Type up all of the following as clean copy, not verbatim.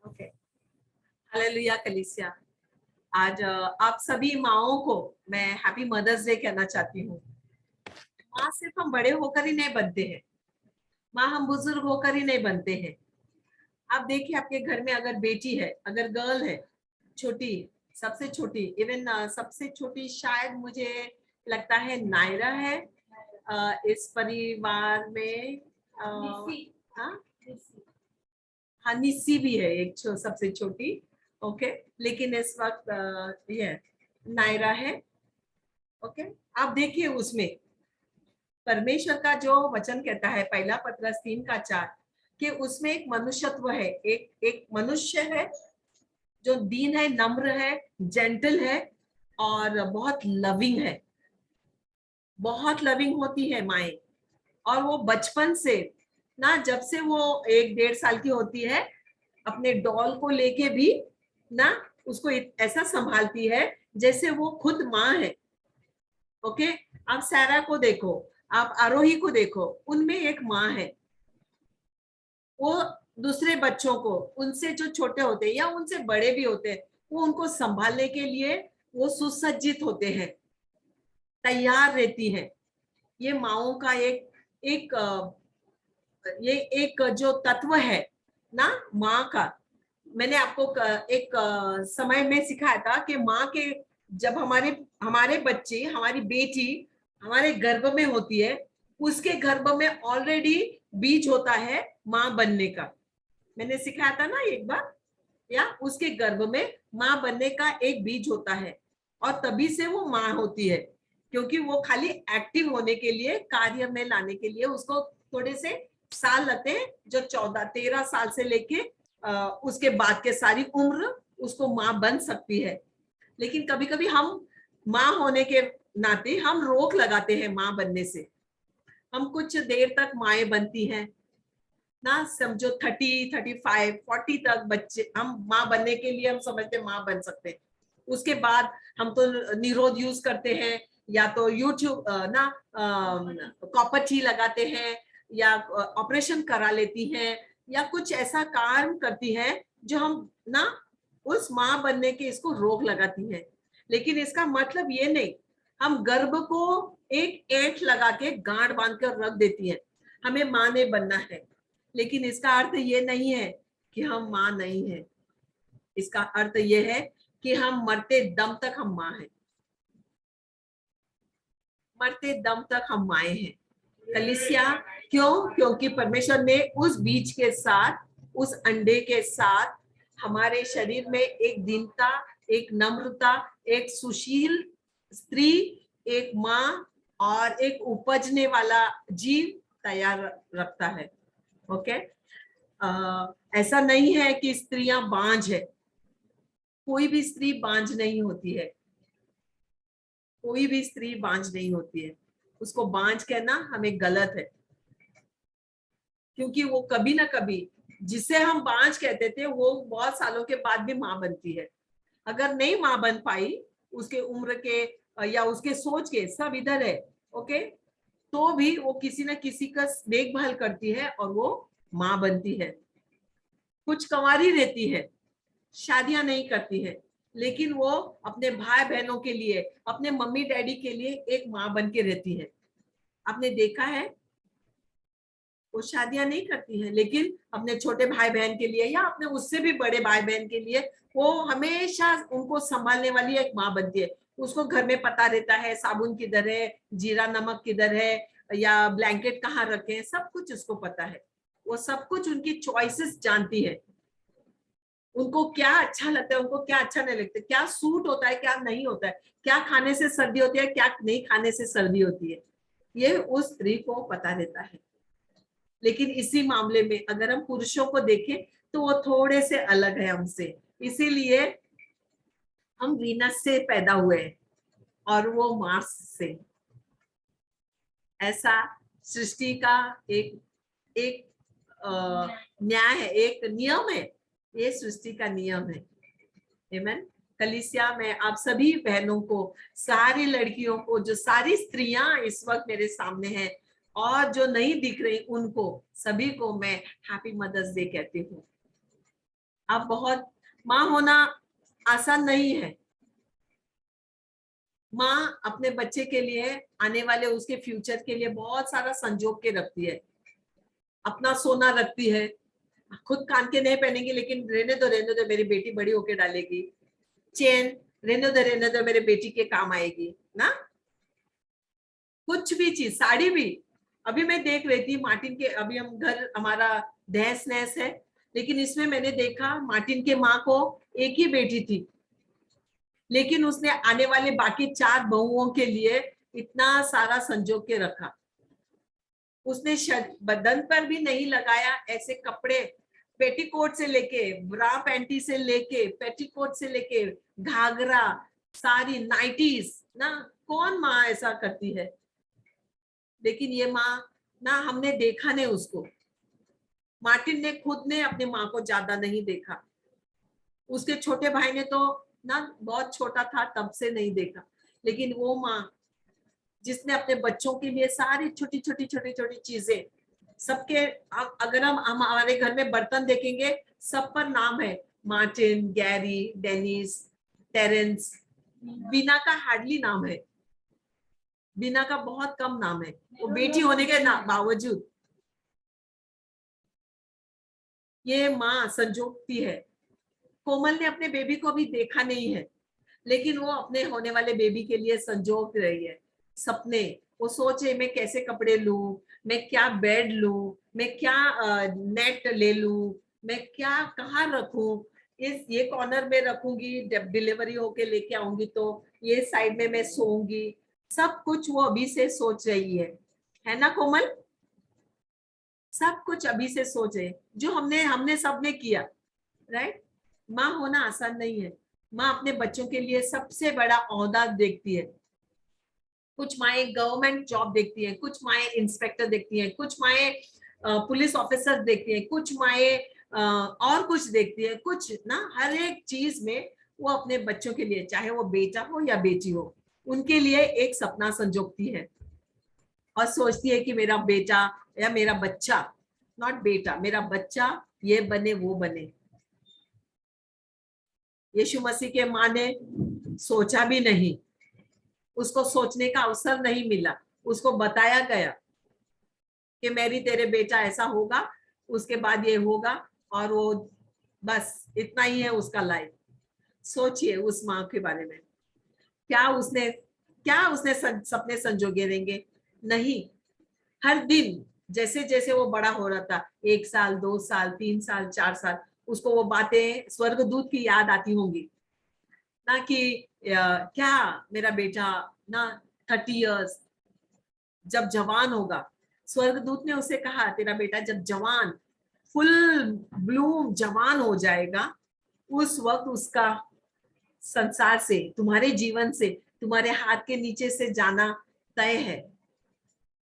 Okay. Hallelujah कलीसिया। आज आप सभी माओं को मैं हैप्पी मदर्स डे कहना चाहती हूँ। माँ सिर्फ हम बड़े होकर ही नहीं बनते हैं, माँ हम बुजुर्ग होकर ही नहीं बनते हैं। आप देखिए आपके घर में अगर बेटी है, अगर गर्ल है, छोटी, सबसे छोटी, इवन सबसे छोटी शायद मुझे लगता है नायरा है इस परिवार में। हाँ हाँ, निस्सी भी है एक सबसे छोटी। ओके, लेकिन इस वक्त ये नायरा है। ओके, आप देखिए उसमें परमेश्वर का जो वचन कहता है, पहला पत्रस 3:4, कि उसमें एक मनुष्यत्व है, एक एक मनुष्य है जो दीन है, नम्र है, जेंटल है और बहुत लविंग है। बहुत लविंग होती है माए। और वो बचपन से ना, जब से वो 1-1.5 साल की होती है, अपने डॉल को लेके भी ना उसको ऐसा संभालती है जैसे वो खुद माँ है। ओके, आप सैरा को देखो, आप आरोही को देखो, उनमें एक माँ है। वो दूसरे बच्चों को, उनसे जो छोटे होते हैं या उनसे बड़े भी होते हैं, वो उनको संभालने के लिए वो सुसज्जित होते हैं, तैयार रहती है। ये माओं का एक एक ये एक जो तत्व है ना माँ का। मैंने आपको एक समय में सिखाया था कि माँ के, जब हमारे हमारे बच्चे, हमारी बेटी हमारे गर्भ में होती है, उसके गर्भ में ऑलरेडी बीज होता है माँ बनने का। मैंने सिखाया था ना एक बार, या उसके गर्भ में माँ बनने का एक बीज होता है और तभी से वो माँ होती है। क्योंकि वो खाली एक्टिव होने के लिए, कार्य में लाने के लिए उसको थोड़े से साल लगते हैं, जो 14-13 साल से लेके उसके बाद के सारी उम्र उसको माँ बन सकती है। लेकिन कभी कभी हम माँ होने के नाते हम रोक लगाते हैं माँ बनने से। हम कुछ देर तक माए बनती हैं ना, समझो 30, 35, 40 तक बच्चे हम माँ बनने के लिए हम समझते माँ बन सकते हैं। उसके बाद हम तो निरोध यूज करते हैं, या तो यूट्यूब ना कॉपर टी लगाते हैं, या ऑपरेशन करा लेती हैं, या कुछ ऐसा काम करती हैं जो हम ना उस माँ बनने के इसको रोक लगाती है। लेकिन इसका मतलब ये नहीं हम गर्भ को एक ऐंठ लगा के गांठ बांध कर रख देती है, हमें माँ नहीं बनना है। लेकिन इसका अर्थ ये नहीं है कि हम माँ नहीं है। इसका अर्थ ये है कि हम मरते दम तक हम माँ हैं, मरते दम तक हम माए हैं। कलिसिया, क्यों? क्योंकि परमेश्वर ने उस बीज के साथ, उस अंडे के साथ हमारे शरीर में एक दीनता, एक नम्रता, एक सुशील स्त्री, एक माँ और एक उपजने वाला जीव तैयार रखता है। ओके, ऐसा नहीं है कि स्त्रियां बांझ है। कोई भी स्त्री बांझ नहीं होती है, कोई भी स्त्री बांझ नहीं होती है। उसको बांझ कहना हमें गलत है, क्योंकि वो कभी ना कभी, जिसे हम बांझ कहते थे, वो बहुत सालों के बाद भी माँ बनती है। अगर नहीं माँ बन पाई, उसके उम्र के या उसके सोच के सब इधर है, ओके, तो भी वो किसी न किसी का देखभाल करती है और वो माँ बनती है। कुछ कंवारी रहती है, शादियां नहीं करती है, लेकिन वो अपने भाई बहनों के लिए, अपने मम्मी डैडी के लिए एक माँ बन के रहती है। आपने देखा है, वो शादियां नहीं करती है, लेकिन अपने छोटे भाई बहन के लिए या अपने उससे भी बड़े भाई बहन के लिए वो हमेशा उनको संभालने वाली एक माँ बनती है। उसको घर में पता रहता है साबुन किधर है, जीरा नमक किधर है, या ब्लैंकेट कहाँ रखे, सब कुछ उसको पता है। वो सब कुछ उनकी चॉइसेस जानती है, उनको क्या अच्छा लगता है, उनको क्या अच्छा नहीं लगता, क्या सूट होता है, क्या नहीं होता है, क्या खाने से सर्दी होती है, क्या नहीं खाने से सर्दी होती है, ये उस स्त्री को पता रहता है। लेकिन इसी मामले में अगर हम पुरुषों को देखें तो वो थोड़े से अलग है हमसे। इसीलिए हम वीनस से पैदा हुए हैं और वो मार्स से। ऐसा सृष्टि का एक एक न्याय है, एक नियम है, ये सृष्टि का नियम है। आमीन। कलीसिया में आप सभी बहनों को, सारी लड़कियों को, जो सारी स्त्रियां इस वक्त मेरे सामने हैं और जो नहीं दिख रही, उनको सभी को मैं हैप्पी मदर्स डे कहती हूँ। आप बहुत, माँ होना आसान नहीं है। माँ अपने बच्चे के लिए, आने वाले उसके फ्यूचर के लिए बहुत सारा संजोग के रखती है। अपना सोना रखती है, खुद कान के नहीं पहनेंगी लेकिन रहने दो मेरी बेटी बड़ी होके डालेगी। चेन रहने दो मेरे बेटी के काम आएगी ना। कुछ भी चीज, साड़ी भी। अभी मैं देख रही थी मार्टिन के, अभी हम घर हमारा दहस नहस है, लेकिन इसमें मैंने देखा मार्टिन के माँ को एक ही बेटी थी, लेकिन उसने आने वाले बाकी 4 बहुओं के लिए इतना सारा संजोग के रखा। उसने बदन पर भी नहीं लगाया ऐसे कपड़े, पेटीकोट से लेके, ब्रा पैंटी से लेके, पेटीकोट से लेके, घाघरा, सारी नाइटीज ना। कौन माँ ऐसा करती है? लेकिन ये माँ ना, हमने देखा नहीं उसको। मार्टिन ने खुद ने अपनी माँ को ज्यादा नहीं देखा, उसके छोटे भाई ने तो ना बहुत छोटा था तब से नहीं देखा, लेकिन वो माँ जिसने अपने बच्चों के लिए सारी छोटी छोटी छोटी छोटी चीजें, सबके, अगर हम हमारे घर में बर्तन देखेंगे सब पर नाम है, मार्टिन, गैरी, डेनिस, टेरेंस। बीना का हार्डली नाम है, बीना का बहुत कम नाम है, वो बेटी होने के बावजूद। ये माँ संजोगती है। कोमल ने अपने बेबी को अभी देखा नहीं है, लेकिन वो अपने होने वाले बेबी के लिए संजोग रही है सपने। वो सोचे मैं कैसे कपड़े लूं, मैं क्या बेड लूं, मैं क्या नेट ले लूं, मैं क्या कहाँ रखूं, इस ये कॉर्नर में रखूंगी, डिलीवरी होके लेके आऊंगी तो ये साइड में मैं सोऊंगी। सब कुछ वो अभी से सोच रही है ना कोमल? सब कुछ अभी से सोचे, जो हमने हमने सबने किया, राइट। माँ होना आसान नहीं है। माँ अपने बच्चों के लिए सबसे बड़ा ओहदा देखती है। कुछ माएँ गवर्नमेंट जॉब देखती हैं, कुछ माएँ इंस्पेक्टर देखती हैं, कुछ माएँ पुलिस ऑफिसर देखती हैं, कुछ माएँ और कुछ देखती है, कुछ ना, हर एक चीज में वो अपने बच्चों के लिए, चाहे वो बेटा हो या बेटी हो, उनके लिए एक सपना संजोगती है और सोचती है कि मेरा बेटा या मेरा बच्चा, नॉट बेटा, मेरा बच्चा ये बने वो बने। यीशु मसीह के माँ ने सोचा भी नहीं, उसको सोचने का अवसर नहीं मिला, उसको बताया गया कि मेरी तेरे बेटा ऐसा होगा, उसके बाद ये होगा, और वो बस इतना ही है उसका लाइफ। सोचिए उस माँ के बारे में, क्या उसने सपने संजोगे रहेंगे? नहीं। हर दिन जैसे जैसे वो बड़ा हो रहा था, 1 साल, 2 साल, 3 साल, 4 साल, उसको वो बातें स्वर्गदूत की याद आती होंगी ना, कि क्या मेरा बेटा ना 30 इयर्स जब जवान होगा, स्वर्गदूत ने उसे कहा तेरा बेटा जब जवान, फुल ब्लूम जवान हो जाएगा, उस वक्त उसका संसार से, तुम्हारे जीवन से, तुम्हारे हाथ के नीचे से जाना तय है,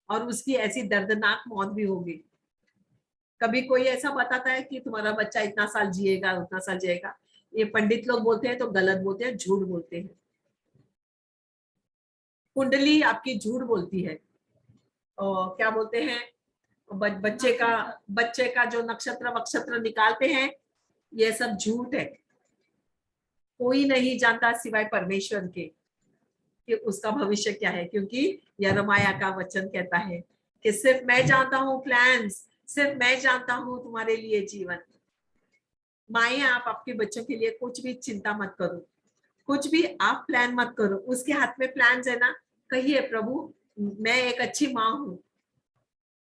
और उसकी ऐसी दर्दनाक मौत भी होगी। कभी कोई ऐसा बताता है कि तुम्हारा बच्चा इतना साल जिएगा, उतना साल जिएगा? ये पंडित लोग बोलते हैं तो गलत बोलते हैं, झूठ बोलते हैं। कुंडली आपकी झूठ बोलती है। और क्या बोलते हैं, बच्चे का जो नक्षत्र वक्षत्र निकालते हैं, ये सब झूठ है। कोई नहीं जानता सिवाय परमेश्वर के कि उसका भविष्य क्या है, क्योंकि यिर्मयाह का वचन कहता है कि सिर्फ मैं जानता हूँ प्लान्स, सिर्फ मैं जानता हूँ तुम्हारे लिए जीवन। माए, आप आपके बच्चों के लिए कुछ भी चिंता मत करो, कुछ भी आप प्लान मत करो, उसके हाथ में प्लान है ना। कहिए प्रभु, मैं एक अच्छी माँ हूँ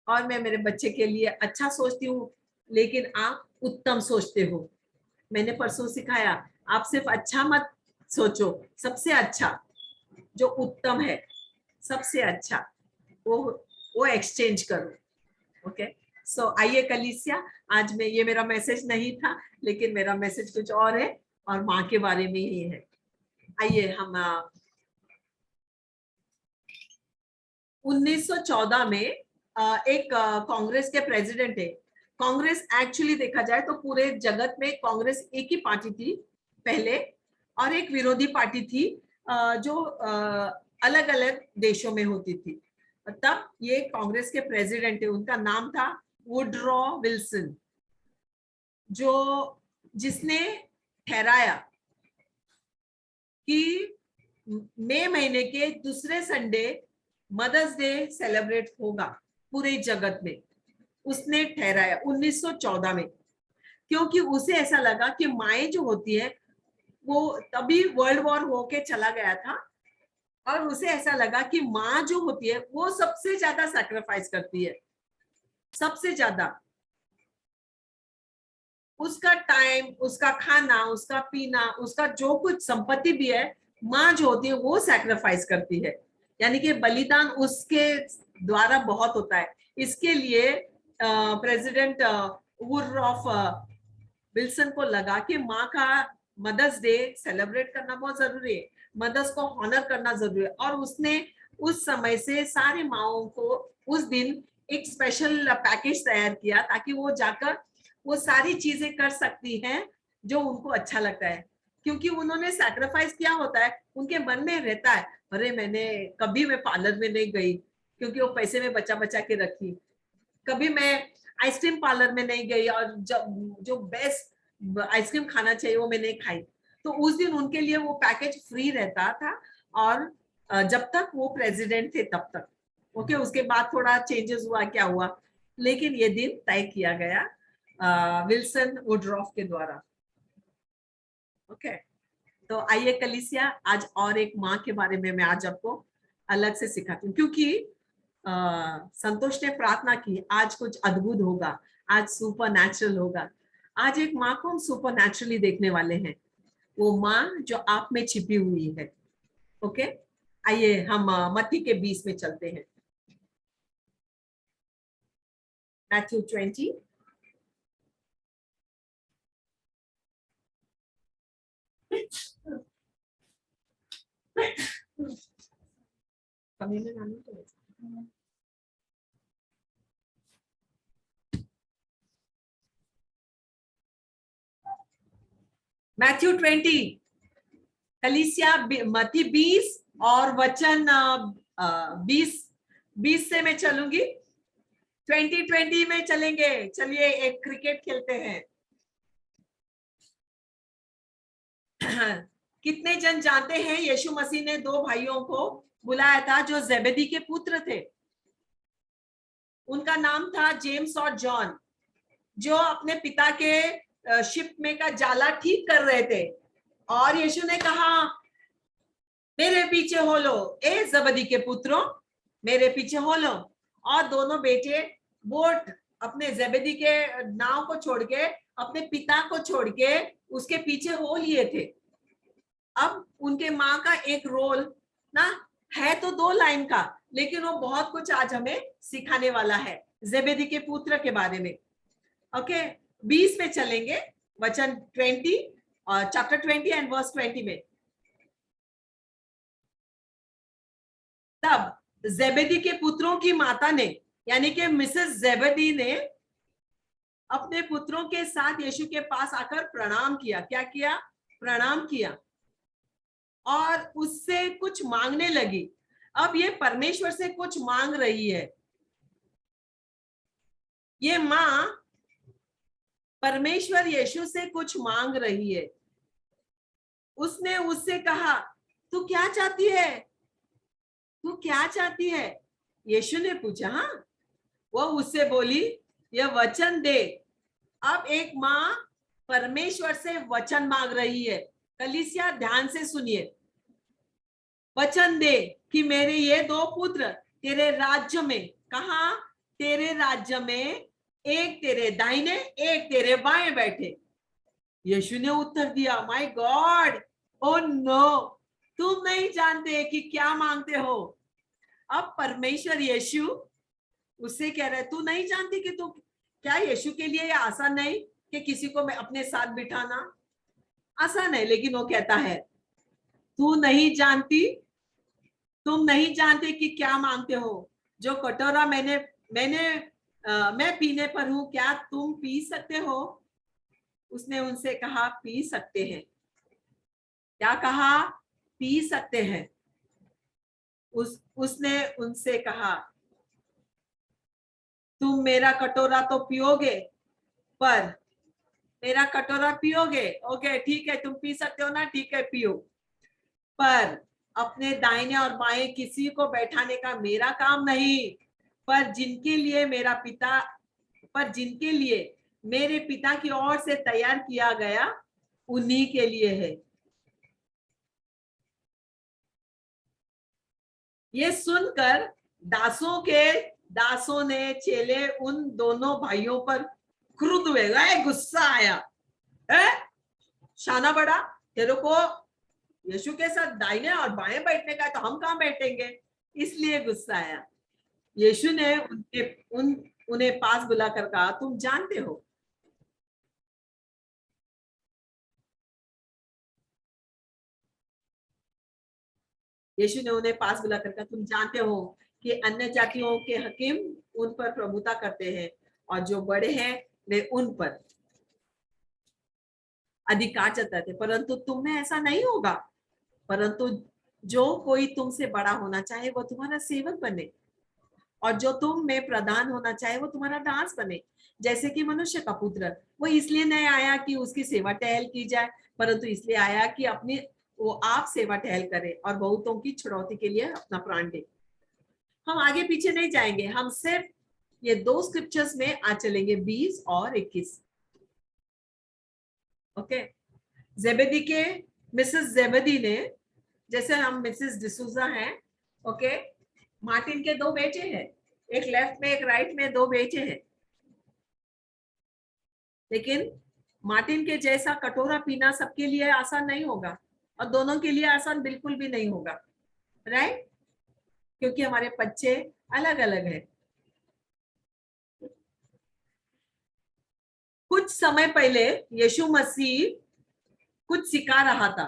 और मैं मेरे बच्चे के लिए अच्छा सोचती हूँ, लेकिन आप उत्तम सोचते हो। मैंने परसों सिखाया, आप सिर्फ अच्छा मत सोचो, सबसे अच्छा जो उत्तम है, सबसे अच्छा वो वो एक्सचेंज करो। ओके, सो आइए कलीसिया, आज में ये मेरा मैसेज नहीं था, लेकिन मेरा मैसेज कुछ और है और माँ के बारे में ही है। आइए हम 1914 में एक कांग्रेस के प्रेसिडेंट है। कांग्रेस एक्चुअली देखा जाए तो पूरे जगत में कांग्रेस एक ही पार्टी थी पहले, और एक विरोधी पार्टी थी जो अलग अलग देशों में होती थी। तब ये कांग्रेस के प्रेसिडेंट है, उनका नाम था वुडरो विल्सन, जो जिसने ठहराया कि मई महीने के दूसरे संडे मदर्स डे सेलिब्रेट होगा पूरे जगत में। उसने ठहराया 1914 में, क्योंकि उसे ऐसा लगा कि माएँ जो होती है, वो तभी वर्ल्ड वॉर होके चला गया था, और उसे ऐसा लगा कि माँ जो होती है वो सबसे ज्यादा सैक्रिफाइस करती है, सबसे ज्यादा। उसका टाइम, उसका खाना, उसका पीना, उसका जो कुछ संपत्ति भी है, माँ जो होती है वो सैक्रिफाइस करती है। यानी कि बलिदान उसके द्वारा बहुत होता है। इसके लिए प्रेसिडेंट वुडरॉफ विल्सन को लगा कि माँ का मदर्स डे सेलिब्रेट करना बहुत जरूरी है, मदर्स को ऑनर करना जरूरी है। और उसने उस समय से सारे माओं को उस दिन एक स्पेशल पैकेज तैयार किया, ताकि वो जाकर वो सारी चीजें कर सकती हैं जो उनको अच्छा लगता है। क्योंकि उन्होंने सैक्रिफाइस किया होता है, उनके मन में रहता है, अरे मैंने कभी मैं पार्लर में नहीं गई, क्योंकि वो पैसे में बचा बचा के रखी, कभी मैं आइसक्रीम पार्लर में नहीं गई, और जब जो बेस्ट आइसक्रीम खाना चाहिए वो मैं नहीं खाई। तो उस दिन उनके लिए वो पैकेज फ्री रहता था, और जब तक वो प्रेसिडेंट थे तब तक। ओके, उसके बाद थोड़ा चेंजेस हुआ, क्या हुआ, लेकिन ये दिन तय किया गया विल्सन वुडरॉफ के द्वारा। ओके, तो आइए कलीसिया, आज और एक माँ के बारे में मैं आज आपको अलग से सिखाती हूँ, क्योंकि संतोष ने प्रार्थना की आज कुछ अद्भुत होगा, आज सुपर नेचुरल होगा। आज एक माँ को हम सुपर नेचुरली देखने वाले हैं, वो माँ जो आप में छिपी हुई है। ओके, आइए हम मत्ती के 20 में चलते हैं। मैथ्यू 20 मैथ्यू 20 कलीसिया मत्ती 20 और वचन 20 से मैं चलूंगी, 20 में चलेंगे। चलिए एक क्रिकेट खेलते हैं। कितने जन जानते हैं यीशु मसीह ने दो भाइयों को बुलाया था जो जेबेदी के पुत्र थे। उनका नाम था जेम्स और जॉन, जो अपने पिता के शिप में का जाला ठीक कर रहे थे। और यीशु ने कहा, मेरे पीछे हो लो ए जबदी के पुत्रों, मेरे पीछे हो लो। और दोनों बेटे बोट अपने जेबेदी के नाव को छोड़ के, अपने पिता को छोड़ के उसके पीछे हो लिए थे। अब उनके माँ का एक रोल ना है तो 2 लाइन का, लेकिन वो बहुत कुछ आज हमें सिखाने वाला है जेबेदी के पुत्र के बारे में। ओके, 20 में चलेंगे, वचन 20 और चैप्टर 20 एंड वर्स 20 में। तब जेबेदी के पुत्रों की माता ने, यानी कि मिसेस जेबेदी ने अपने पुत्रों के साथ यीशु के पास आकर प्रणाम किया। क्या किया? प्रणाम किया, और उससे कुछ मांगने लगी। अब ये परमेश्वर से कुछ मांग रही है। ये माँ परमेश्वर यीशु से कुछ मांग रही है। उसने उससे कहा, तू क्या चाहती है? तू क्या चाहती है? यीशु ने पूछा। हाँ, वो उससे बोली, यह वचन दे। अब एक माँ परमेश्वर से वचन मांग रही है। कलीसिया ध्यान से सुनिए, वचन दे कि मेरे ये 2 पुत्र तेरे राज्य में, कहा? तेरे राज्य में, एक तेरे दाहिने एक तेरे बाएं बैठे। यीशु ने उत्तर दिया, माय गॉड, ओ नो, तुम नहीं जानते कि क्या मांगते हो। अब परमेश्वर यीशु उससे कह रहे, तू नहीं जानती कि तू क्या? यीशु के लिए यह आसान नहीं कि किसी को मैं अपने साथ बिठाना, आसान है, लेकिन वो कहता है, तू नहीं जानती, तुम नहीं जानते कि क्या मांगते हो। जो कटोरा मैं पीने पर हूं, क्या तुम पी सकते हो? उसने उनसे कहा, पी सकते हैं। क्या कहा? पी सकते हैं। उसने उनसे कहा, तुम मेरा कटोरा तो पियोगे, पर मेरा कटोरा पियोगे? ओके ठीक है, तुम पी सकते हो ना, ठीक है पियो, पर अपने दाहिने और बाएं किसी को बैठाने का मेरा काम नहीं, पर जिनके लिए मेरे पिता की ओर से तैयार किया गया उन्हीं के लिए है। ये सुनकर दासों ने चेले उन दोनों भाइयों पर क्रुद्ध हुए, गुस्सा आया, है शाना बड़ा, तेरे को यीशु के साथ दाहिने और बाएं बैठने का, तो हम कहां बैठेंगे, इसलिए गुस्सा आया। यीशु ने उन्हें पास बुलाकर कहा, तुम जानते हो यीशु ने उन्हें पास बुलाकर कहा, तुम जानते हो कि अन्य जातियों के हकीम उन पर प्रभुता करते हैं और जो बड़े हैं वे उन पर अधिकार जताते, परंतु तुम में ऐसा नहीं होगा, परंतु जो कोई तुमसे बड़ा होना चाहे वो तुम्हारा सेवक बने, और जो तुम में प्रधान होना चाहे वो तुम्हारा दास बने, जैसे कि मनुष्य का पुत्र वो इसलिए नहीं आया कि उसकी सेवा टहल की जाए, परंतु इसलिए आया कि अपनी वो आप सेवा टहल करे और बहुतों की छुड़ौती के लिए अपना प्राण दे। हम आगे पीछे नहीं जाएंगे, हम सिर्फ ये दो स्क्रिप्चर्स में आ चलेंगे, 20 और 21। ओके, जेबेदी के मिसेस जेबेदी ने, जैसे हम मिसेस डिसूजा हैं, ओके, मार्टिन के दो बेटे हैं, एक लेफ्ट में एक राइट में दो बेटे हैं, लेकिन मार्टिन के जैसा कटोरा पीना सबके लिए आसान नहीं होगा और दोनों के लिए आसान बिल्कुल भी नहीं होगा, राइट, क्योंकि हमारे बच्चे अलग अलग हैं। कुछ समय पहले यीशु मसीह कुछ सिखा रहा था,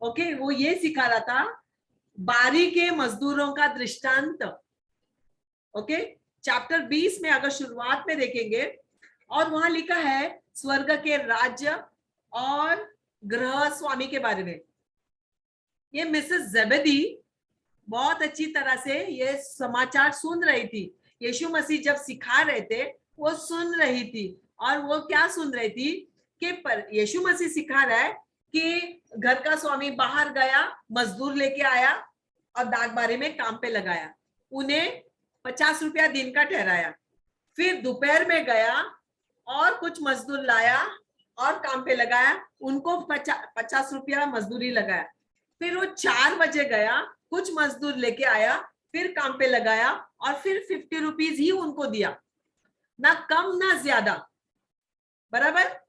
ओके, वो ये सिखा रहा था बारी के मजदूरों का दृष्टांत, ओके, चैप्टर 20 में अगर शुरुआत में देखेंगे और वहां लिखा है स्वर्ग के राज्य और गृह स्वामी के बारे में। ये मिसेस जेबेदी बहुत अच्छी तरह से ये समाचार सुन रही थी, यीशु मसीह जब सिखा रहे थे वो सुन रही थी, और वो क्या सुन रही थी कि पर यीशु मसीह सिखा रहा है कि घर का स्वामी बाहर गया, मजदूर लेके आया और दागबारी में काम पे लगाया, उन्हें 50 रुपया दिन का ठहराया, फिर दोपहर में गया और कुछ मजदूर लाया और काम पे लगाया, उनको 50 रुपया मजदूरी लगाया, फिर वो 4 बजे गया, कुछ मजदूर लेके आया, फिर काम पे लगाया और फिर 50 रुपीज ही उनको दिया, ना कम ना ज्यादा, बराबर।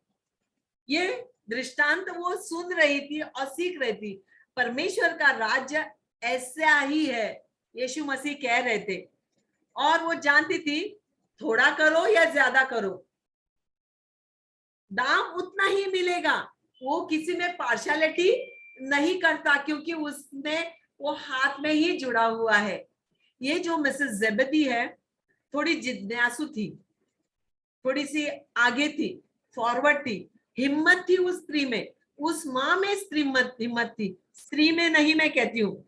ये दृष्टांत वो सुन रही थी और सीख रही थी, परमेश्वर का राज्य ऐसा ही है, यीशु मसीह कह रहे थे, और वो जानती थी थोड़ा करो या ज्यादा करो दाम उतना ही मिलेगा, वो किसी में पार्शियलिटी नहीं करता, क्योंकि उसने वो हाथ में ही जुड़ा हुआ है। ये जो मिसेस जेबेदी है थोड़ी जिज्ञासु थी, थोड़ी सी आगे थी, फॉरवर्ड थी, हिम्मत थी उस स्त्री में, उस माँ में हिम्मत थी, स्त्री में नहीं, मैं कहती हूँ।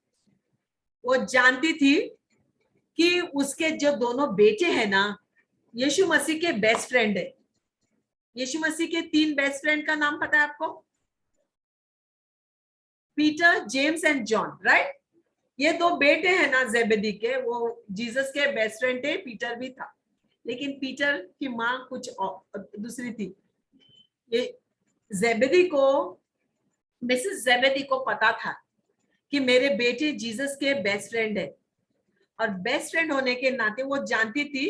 वो जानती थी कि उसके जो दोनों बेटे हैं ना, यीशु मसीह के बेस्ट फ्रेंड है। यीशु मसीह के 3 बेस्ट फ्रेंड का नाम पता है आपको? Peter, James and John, right. ये दो बेटे हैं ना जेबेदी के, वो जीसस के बेस्ट फ्रेंड थे, पीटर भी था, लेकिन पीटर की माँ कुछ दूसरी थी। ये जेबेदी को, मिसेस जेबेदी को पता था कि मेरे बेटे जीसस के बेस्ट फ्रेंड है, और बेस्ट फ्रेंड होने के नाते वो जानती थी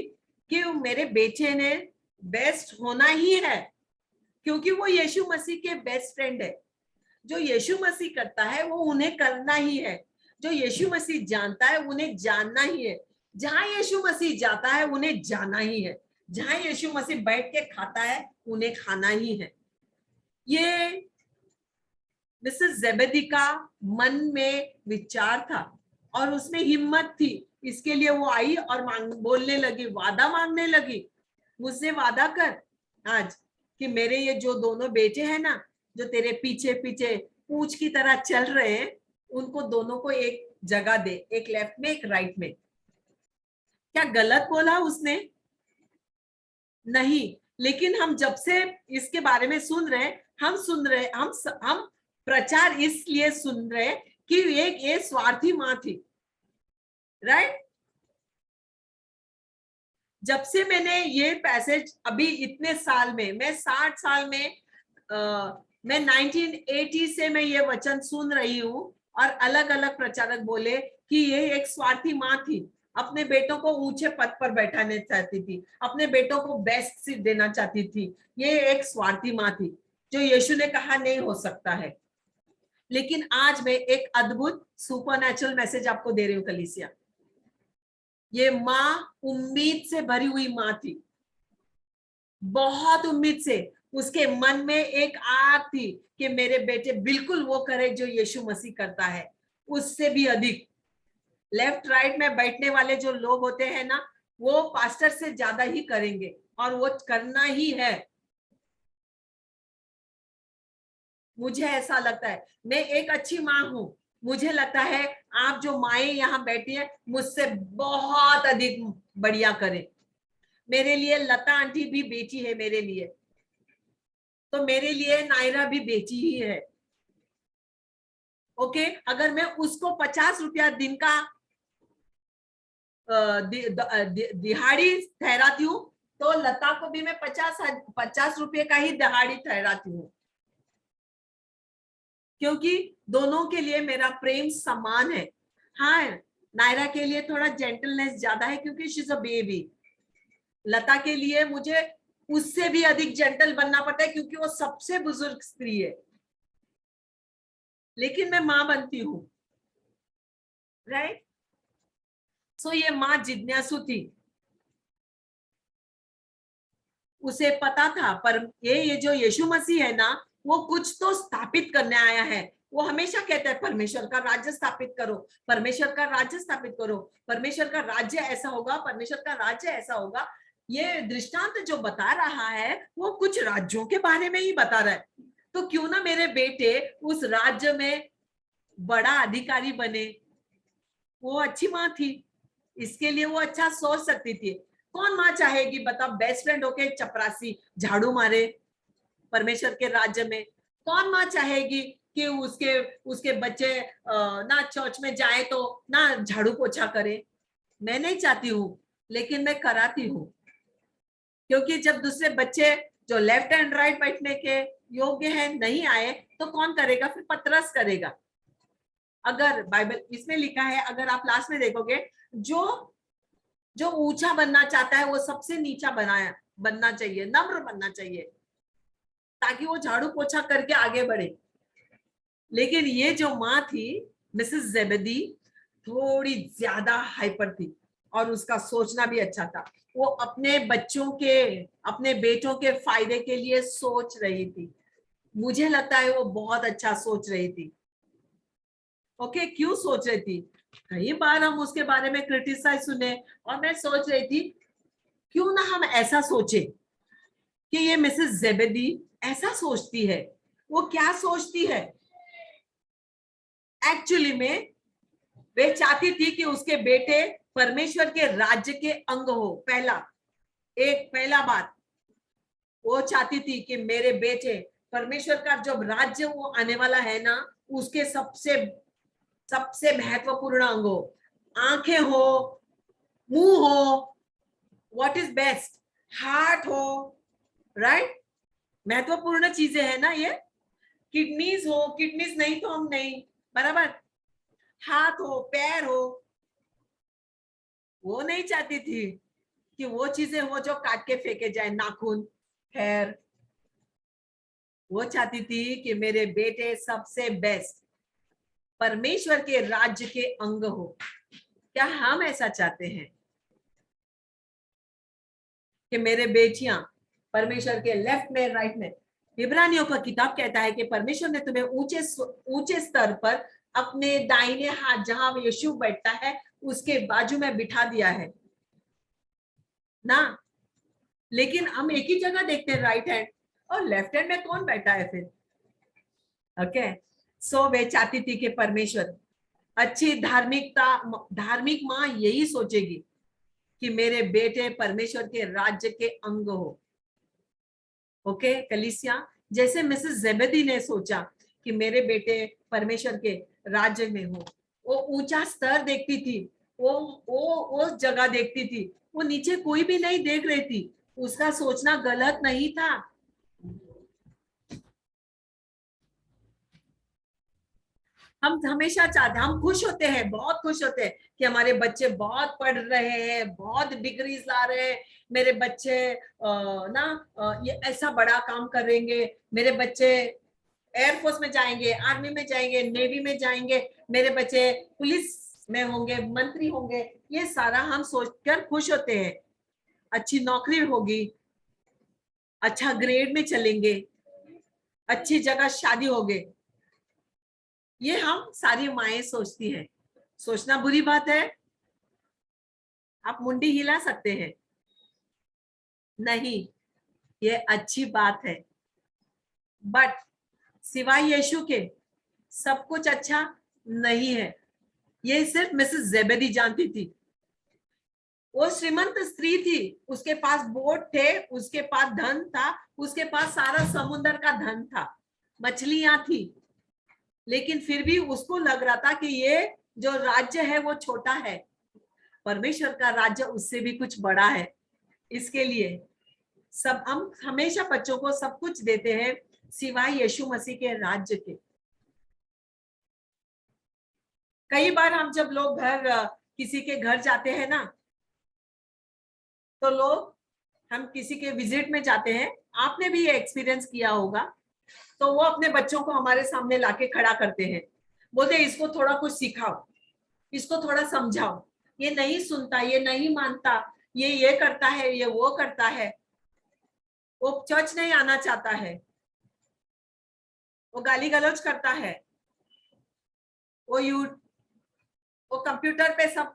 कि मेरे बेटे ने बेस्ट होना ही है, क्योंकि वो यीशु मसीह के बेस्ट फ्रेंड है। जो यीशु मसीह करता है वो उन्हें करना ही है, जो यीशु मसीह जानता है उन्हें जानना ही है, जहां यीशु मसीह जाता है उन्हें जाना ही है, जहां यीशु मसीह बैठ के खाता है उन्हें खाना ही है। ये मिसेस जेबेदी का मन में विचार था और उसमें हिम्मत थी, इसके लिए वो आई और बोलने लगी, वादा मांगने लगी, मुझसे वादा कर आज कि मेरे ये जो दोनों बेटे हैं ना, जो तेरे पीछे पीछे पूंछ की तरह चल रहे हैं, उनको दोनों को एक जगह दे, एक लेफ्ट में एक राइट में। क्या गलत बोला उसने? नहीं, लेकिन हम जब से इसके बारे में सुन रहे, हम प्रचार इसलिए सुन रहे कि ये स्वार्थी माँ थी, राइट। जब से मैंने ये पैसेज अभी इतने साल में, मैं 60 साल में, मैं 1980 से मैं ये वचन सुन रही हूँ, और अलग अलग प्रचारक बोले कि ये एक स्वार्थी माँ थी, अपने बेटों को ऊंचे पद पर बैठाने चाहती थी, अपने बेटों को बेस्ट सीट देना चाहती थी। ये एक स्वार्थी माँ थी जो यीशु ने कहा नहीं हो सकता है। लेकिन आज मैं एक अद्भुत सुपरनैचुरल मैसेज आपको दे रही हूँ कलीसिया। ये माँ उम्मीद से भरी हुई माँ थी, बहुत उम्मीद से। उसके मन में एक आग थी कि मेरे बेटे बिल्कुल वो करे जो यीशु मसीह करता है, उससे भी अधिक। लेफ्ट राइट में बैठने वाले जो लोग होते हैं ना, वो पास्टर से ज्यादा ही करेंगे, और वो करना ही है। मुझे ऐसा लगता है मैं एक अच्छी माँ हूं। मुझे लगता है आप जो माएं यहाँ बैठी है मुझसे बहुत अधिक बढ़िया करें। मेरे लिए लता आंटी भी बेटी है, मेरे लिए तो मेरे लिए नायरा भी बेटी ही है। ओके, अगर मैं उसको 50 रुपया दिन का दिहाड़ी ठहराती हूँ, तो लता को भी मैं 50 रुपये का ही दिहाड़ी ठहराती हूँ, क्योंकि दोनों के लिए मेरा प्रेम समान है। हाँ, नायरा के लिए थोड़ा जेंटलनेस ज्यादा है क्योंकि शी इज अ बेबी। लता के लिए मुझे उससे भी अधिक जेंटल बनना पड़ता है क्योंकि वो सबसे बुजुर्ग स्त्री है, लेकिन मैं मां बनती हूँ, राइट। सो ये मां जिज्ञासु थी, उसे पता था, पर ये जो यीशु मसीह है ना, वो कुछ तो स्थापित करने आया है। वो हमेशा कहता है परमेश्वर का राज्य स्थापित करो, परमेश्वर का राज्य स्थापित करो, परमेश्वर का राज्य ऐसा होगा, परमेश्वर का राज्य ऐसा होगा। ये दृष्टांत जो बता रहा है वो कुछ राज्यों के बारे में ही बता रहा है। तो क्यों ना मेरे बेटे उस राज्य में बड़ा अधिकारी बने। वो अच्छी माँ थी, इसके लिए वो अच्छा सोच सकती थी। कौन माँ चाहेगी बताओ बेस्ट फ्रेंड होके चपरासी झाड़ू मारे परमेश्वर के राज्य में? कौन माँ चाहेगी कि उसके उसके बच्चे ना चर्च में जाए तो ना झाड़ू पोछा करे? मैं नहीं चाहती हूँ, लेकिन मैं कराती हूँ, क्योंकि जब दूसरे बच्चे जो लेफ्ट एंड राइट बैठने के योग्य है नहीं आए, तो कौन करेगा? फिर पतरस करेगा। अगर बाइबल इसमें लिखा है, अगर आप लास्ट में देखोगे, जो जो ऊंचा बनना चाहता है वो सबसे नीचा बनना चाहिए, नम्र बनना चाहिए, ताकि वो झाड़ू पोछा करके आगे बढ़े। लेकिन ये जो माँ थी मिसेस जेबेदी, थोड़ी ज्यादा हाइपर थी, और उसका सोचना भी अच्छा था। वो अपने बच्चों के, अपने बेटों के फायदे के लिए सोच रही थी। मुझे लगता है वो बहुत अच्छा सोच रही थी। ओके, क्यों सोच रही थी? कई बार हम उसके बारे में क्रिटिसाइज सुने, और मैं सोच रही थी क्यों ना हम ऐसा सोचे कि ये मिसेस जेबेदी ऐसा सोचती है। वो क्या सोचती है एक्चुअली में? वे चाहती थी कि उसके बेटे परमेश्वर के राज्य के अंग हो। पहला बात वो चाहती थी कि मेरे बेटे परमेश्वर का जब राज्य वो आने वाला है ना, उसके सबसे सबसे महत्वपूर्ण अंग हो, आंखें हो, मुंह हो, व्हाट इज बेस्ट, हार्ट हो, राइट। महत्वपूर्ण चीजें है ना ये। किडनीज हो, किडनीज नहीं तो हम नहीं, बराबर। हाथ हो, पैर हो। वो नहीं चाहती थी कि वो चीजें हो जो काट के फेंके जाए, नाखून, हेयर। वो चाहती थी कि मेरे बेटे सबसे बेस्ट परमेश्वर के राज्य के अंग हो। क्या हम ऐसा चाहते हैं कि मेरे बेटियां परमेश्वर के लेफ्ट में, राइट में? इब्रानियों का किताब कहता है कि परमेश्वर ने तुम्हें ऊंचे ऊंचे स्तर पर अपने दाहिने हाथ, जहां यीशु बैठता है उसके बाजू में बिठा दिया है ना। लेकिन हम एक ही जगह देखते हैं, राइट हैंड, और लेफ्ट हैंड में कौन बैठा है फिर? ओके, सो वे चाहती थी कि परमेश्वर, अच्छी धार्मिक माँ यही सोचेगी कि मेरे बेटे परमेश्वर के राज्य के अंग हो। ओके कलीसिया, जैसे मिसेस जेबेदी ने सोचा कि मेरे बेटे परमेश्वर के राज्य में हो, वो ऊंचा स्तर देखती थी, वो जगह देखती थी, वो नीचे कोई भी नहीं देख रही थी। उसका सोचना गलत नहीं था। हम हमेशा चाहते, हम खुश होते हैं, बहुत खुश होते हैं कि हमारे बच्चे बहुत पढ़ रहे हैं, बहुत डिग्रीज ला रहे हैं, मेरे बच्चे ये ऐसा बड़ा काम करेंगे, मेरे बच्चे एयरफोर्स में जाएंगे, आर्मी में जाएंगे, नेवी में जाएंगे, मेरे बच्चे पुलिस में होंगे, मंत्री होंगे। ये सारा हम सोचकर खुश होते हैं। अच्छी नौकरी होगी, अच्छा ग्रेड में चलेंगे, अच्छी जगह शादी होगी, ये हम सारी माएं सोचती हैं। सोचना बुरी बात है? आप मुंडी हिला सकते हैं। नहीं, ये अच्छी बात है। बट सिवाय यीशु के सब कुछ अच्छा नहीं है। ये सिर्फ मिसेस जेबेदी जानती थी। वो श्रीमंत स्त्री थी, उसके पास बोट थे, उसके पास धन था, उसके पास सारा समुद्र का धन था, मछलियां थी, लेकिन फिर भी उसको लग रहा था कि ये जो राज्य है वो छोटा है, परमेश्वर का राज्य उससे भी कुछ बड़ा है। इसके लिए सब हम हमेशा बच्चों को सब कुछ देते हैं सिवाय यीशु मसीह के राज्य के। कई बार हम जब लोग किसी के घर जाते हैं ना, तो लोग, हम किसी के विजिट में जाते हैं, आपने भी ये एक्सपीरियंस किया होगा, तो वो अपने बच्चों को हमारे सामने लाके खड़ा करते हैं, बोलते इसको थोड़ा कुछ सिखाओ, इसको थोड़ा समझाओ, ये नहीं सुनता, ये नहीं मानता, ये करता है, ये वो करता है, वो चर्च नहीं आना चाहता है, वो गाली गलौज करता है, वो कंप्यूटर पे सब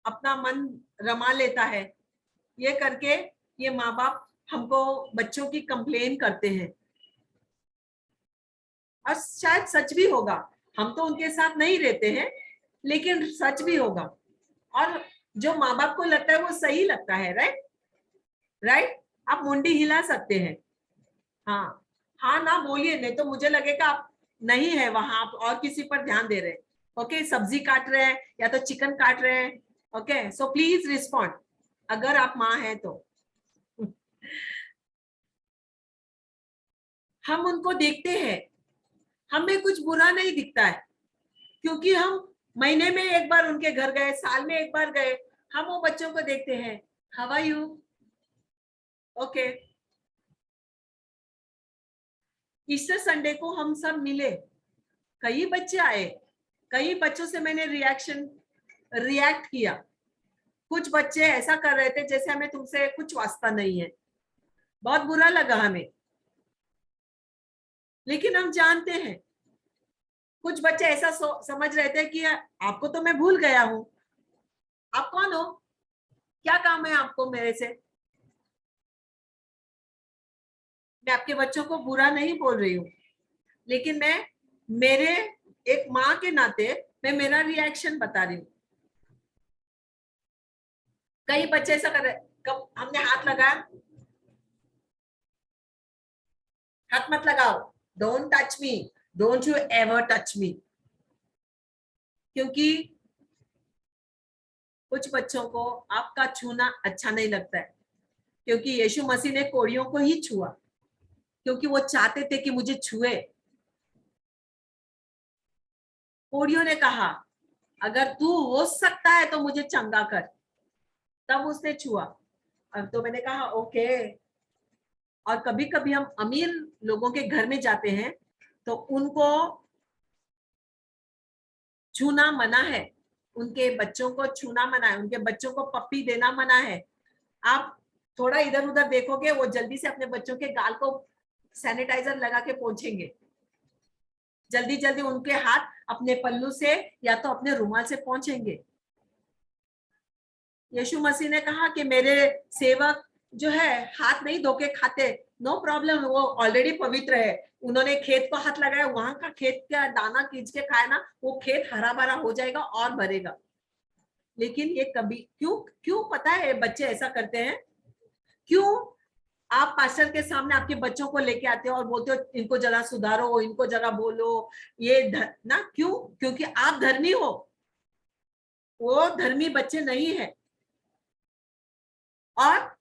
अपना मन रमा लेता है। ये करके ये माँ बाप हमको बच्चों की कंप्लेन करते हैं, और शायद सच भी होगा। हम तो उनके साथ नहीं रहते हैं, लेकिन सच भी होगा। और जो माँ बाप को लगता है वो सही लगता है, राइट राइट। आप मुंडी हिला सकते हैं, हाँ हाँ ना बोलिए, नहीं तो मुझे लगेगा आप नहीं है वहां, आप और किसी पर ध्यान दे रहे हैं। ओके, सब्जी काट रहे हैं या तो चिकन काट रहे हैं। ओके, सो प्लीज रिस्पॉन्ड अगर आप माँ हैं तो। हम उनको देखते हैं, हमें कुछ बुरा नहीं दिखता है, क्योंकि हम महीने में एक बार उनके घर गए, साल में एक बार गए, हम वो बच्चों को देखते हैं, how are you, okay. Easter Sunday को हम सब मिले, कई बच्चे आए, कई बच्चों से मैंने रिएक्ट किया। कुछ बच्चे ऐसा कर रहे थे जैसे हमें तुमसे कुछ वास्ता नहीं है, बहुत बुरा लगा हमें। लेकिन हम जानते हैं कुछ बच्चे ऐसा समझ रहे थे कि आपको तो मैं भूल गया हूं, आप कौन हो, क्या काम है आपको मेरे से। मैं आपके बच्चों को बुरा नहीं बोल रही हूँ, लेकिन मैं मेरे एक माँ के नाते मैं मेरा रिएक्शन बता रही हूँ। कई बच्चे ऐसा कर रहे, कब हमने हाथ लगाया, हाथ मत लगाओ, don't touch me, don't you ever touch me. क्योंकि कुछ बच्चों को आपका छूना अच्छा नहीं लगता है, क्योंकि यीशु मसीह ने कोढ़ियों को ही छुआ, क्योंकि वो चाहते थे कि मुझे छुए। कोढ़ियों ने कहा अगर तू हो सकता है तो मुझे चंगा कर, तब उसने छुआ। अब तो मैंने कहा ओके। और कभी कभी हम अमीर लोगों के घर में जाते हैं तो उनको छूना मना है, उनके बच्चों को छूना मना है, उनके बच्चों को पप्पी देना मना है। आप थोड़ा इधर उधर देखोगे, वो जल्दी से अपने बच्चों के गाल को सैनिटाइजर लगा के पोंछेंगे, जल्दी जल्दी उनके हाथ अपने पल्लू से या तो अपने रुमाल से पोंछेंगे। यीशु मसीह ने कहा कि मेरे सेवक जो है हाथ नहीं धो के खाते, नो प्रॉब्लम, वो ऑलरेडी पवित्र है, उन्होंने खेत को हाथ लगाया, वहां का खेत का दाना खींच के खाया ना, वो खेत हरा भरा हो जाएगा और भरेगा। लेकिन ये कभी क्यों क्यों पता है बच्चे ऐसा करते हैं, क्यों? आप पास्टर के सामने आपके बच्चों को लेके आते हो और बोलते हो इनको जरा सुधारो, इनको जरा बोलो, ये ना क्यों? क्योंकि आप धर्मी हो, वो धर्मी बच्चे नहीं है। और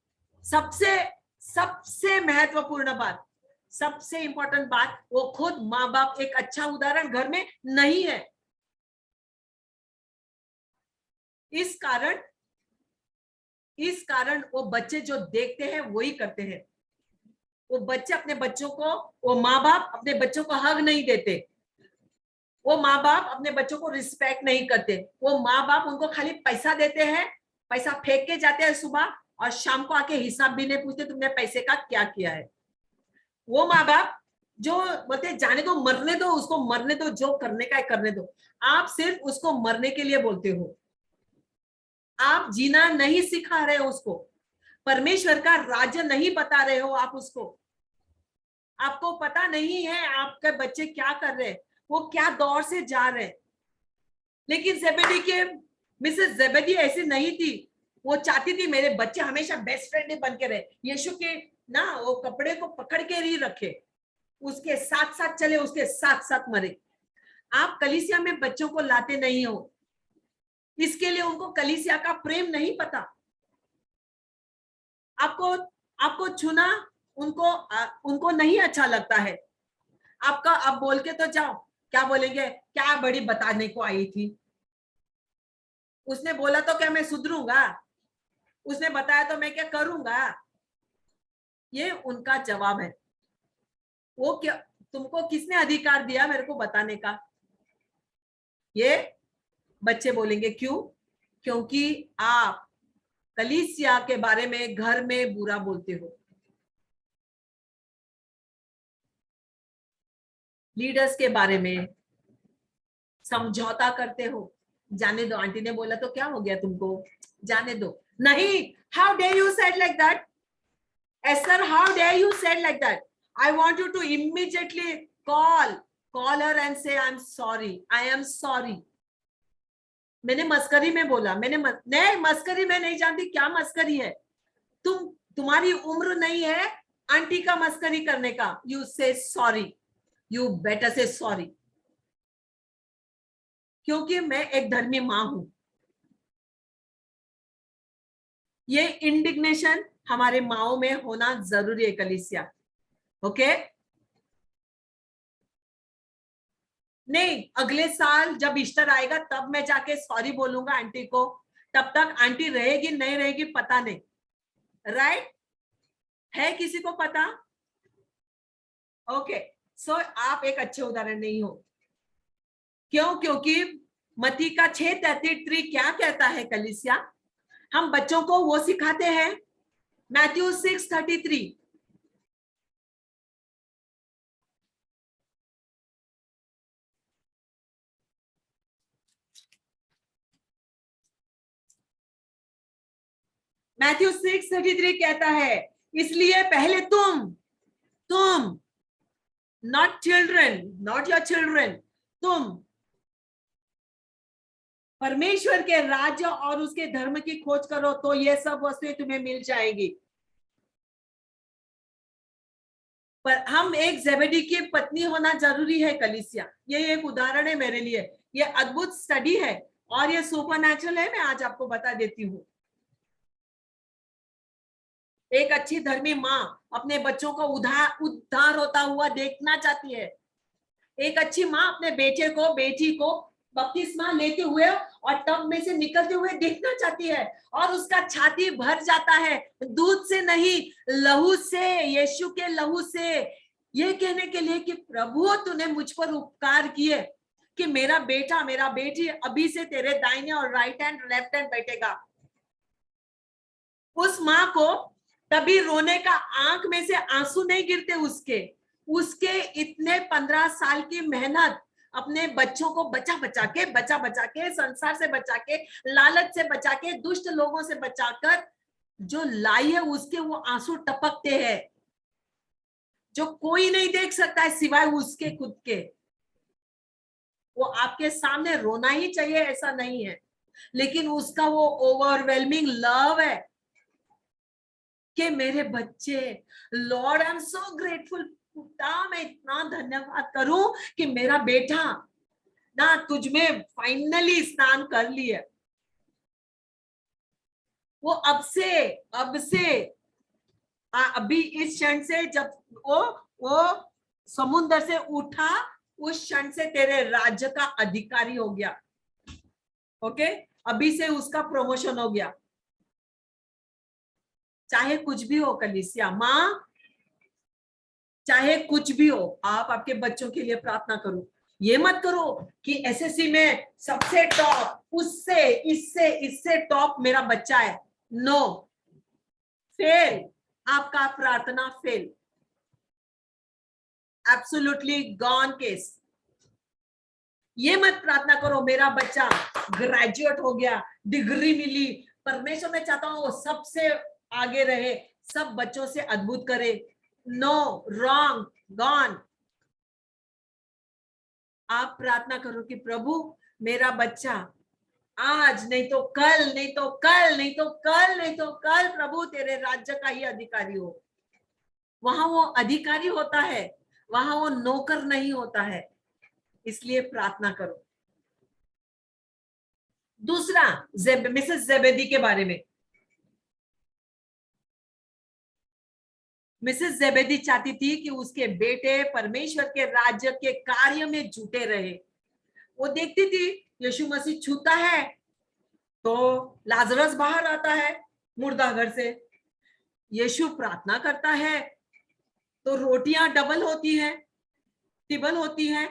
सबसे सबसे महत्वपूर्ण बात, सबसे इंपॉर्टेंट बात, वो खुद माँ बाप एक अच्छा उदाहरण घर में नहीं है। इस कारण वो बच्चे जो देखते हैं वही करते हैं। वो बच्चे अपने बच्चों को, वो माँ बाप अपने बच्चों को हग नहीं देते, वो माँ बाप अपने बच्चों को रिस्पेक्ट नहीं करते, वो माँ बाप उनको खाली पैसा देते हैं, पैसा फेंक के जाते हैं सुबह, और शाम को आके हिसाब भी नहीं पूछते तुमने पैसे का क्या किया है। वो माँ बाप जो बोलते जाने दो, मरने दो उसको, मरने दो, जो करने का है करने दो। आप सिर्फ उसको मरने के लिए बोलते हो, आप जीना नहीं सिखा रहे हो उसको, परमेश्वर का राज्य नहीं बता रहे हो आप उसको। आपको पता नहीं है आपके बच्चे क्या कर रहे हैं, वो क्या दौर से जा रहे हैं। लेकिन जेबेदी के मिसेस जेबेदी ऐसी नहीं थी, वो चाहती थी मेरे बच्चे हमेशा बेस्ट फ्रेंड बन के रहे, यीशु के ना वो कपड़े को पकड़ के ही रखे, उसके साथ साथ चले, उसके साथ साथ मरे। आप कलीसिया में बच्चों को लाते नहीं हो, इसके लिए उनको कलीसिया का प्रेम नहीं पता। आपको आपको चुना, उनको नहीं अच्छा लगता है आपका। अब बोल के तो जाओ, क्या बोलेंगे, क्या बड़ी बताने को आई थी, उसने बोला तो क्या मैं सुधरूंगा, उसने बताया तो मैं क्या करूंगा। ये उनका जवाब है। वो क्या, तुमको किसने अधिकार दिया मेरे को बताने का? ये बच्चे बोलेंगे क्यों? क्योंकि आप कलीसिया के बारे में घर में बुरा बोलते हो, लीडर्स के बारे में समझौता करते हो। जाने दो, आंटी ने बोला तो क्या हो गया तुमको, जाने दो। नहीं, how dare you said like that, Esther, how dare you said like that? I want you to immediately call her and say I'm sorry, I am sorry. मैंने मस्करी में बोला, नहीं मस्करी में नहीं जानती क्या मस्करी है। तुम्हारी उम्र नहीं है आंटी का मस्करी करने का। यू से सॉरी, यू बेटर से सॉरी, क्योंकि मैं एक धर्मी मां हूं। ये इंडिग्नेशन हमारे माओ में होना जरूरी है कलीसिया। ओके नहीं, अगले साल जब ईस्टर आएगा तब मैं जाके सॉरी बोलूंगा आंटी को, तब तक आंटी रहेगी नहीं रहेगी पता नहीं, राइट? है किसी को पता? ओके, सो आप एक अच्छे उदाहरण नहीं हो। क्यों? क्योंकि मत्ती का 6:33 क्या कहता है कलीसिया? हम बच्चों को वो सिखाते हैं, मैथ्यू 6:33। मैथ्यू 6:33 कहता है, इसलिए पहले तुम not children, not your children, तुम परमेश्वर के राज्य और उसके धर्म की खोज करो तो ये सब वस्तुएं तुम्हें मिल जाएगी। पर हम एक जेबेदी की पत्नी होना जरूरी है कलीसिया। ये एक उदाहरण है मेरे लिए, ये अद्भुत स्टडी है और ये सुपरनैचुरल है, मैं आज आपको बता देती हूँ। एक अच्छी धर्मी माँ अपने बच्चों को उद्धार होता हुआ देखना चाहती है। एक अच्छी माँ अपने बेटे को बेटी को बपतिस्मा लेते हुए और टब में से निकलते हुए देखना चाहती है, और उसका छाती भर जाता है, दूध से नहीं लहू से, यीशु के लहू से, ये कहने के लिए कि प्रभु तूने मुझ पर उपकार किए कि मेरा बेटा मेरा बेटी अभी से तेरे दाहिने और राइट हैंड लेफ्ट हैंड बैठेगा। उस माँ को कभी रोने का आंख में से आंसू नहीं गिरते उसके इतने 15 साल की मेहनत, अपने बच्चों को बचा बचा के संसार से बचा के, लालच से बचा के, दुष्ट लोगों से बचाकर जो लाई है, उसके वो आंसू टपकते हैं जो कोई नहीं देख सकता है सिवाय उसके खुद के। वो आपके सामने रोना ही चाहिए ऐसा नहीं है, लेकिन उसका वो ओवरवेलमिंग लव है। कि मेरे बच्चे, Lord I am so grateful, खुदा मैं इतना धन्यवाद करूं कि मेरा बेटा ना तुझ में फाइनली स्नान कर लिया। वो अब से अभी इस क्षण से जब वो समुद्र से उठा, उस क्षण से तेरे राज्य का अधिकारी हो गया। ओके, अभी से उसका प्रमोशन हो गया। चाहे कुछ भी हो कलीसिया, माँ चाहे कुछ भी हो, आप आपके बच्चों के लिए प्रार्थना करो। ये मत करो कि एसएससी में सबसे टॉप, उससे इससे इससे टॉप मेरा बच्चा है। नो, फेल, आपका प्रार्थना फेल, एब्सोल्युटली गॉन केस। ये मत प्रार्थना करो मेरा बच्चा ग्रेजुएट हो गया, डिग्री मिली, परमेश्वर मैं चाहता हूं वो सबसे आगे रहे, सब बच्चों से अद्भुत करे। No, wrong, gone. आप प्रार्थना करो कि प्रभु मेरा बच्चा आज नहीं तो कल, नहीं तो कल, नहीं तो कल, नहीं तो कल प्रभु तेरे राज्य का ही अधिकारी हो। वहां वो अधिकारी होता है, वहां वो नौकर नहीं होता है। इसलिए प्रार्थना करो। दूसरा, मिसेस जेबेदी के बारे में। मिसेस जेबेदी चाहती थी कि उसके बेटे परमेश्वर के राज्य के कार्य में जुटे रहे। वो देखती थी यीशु मसीह छूता है तो लाजरस बाहर आता है मुर्दा घर से, यीशु प्रार्थना करता है तो रोटियां डबल होती हैं, टिबल होती हैं,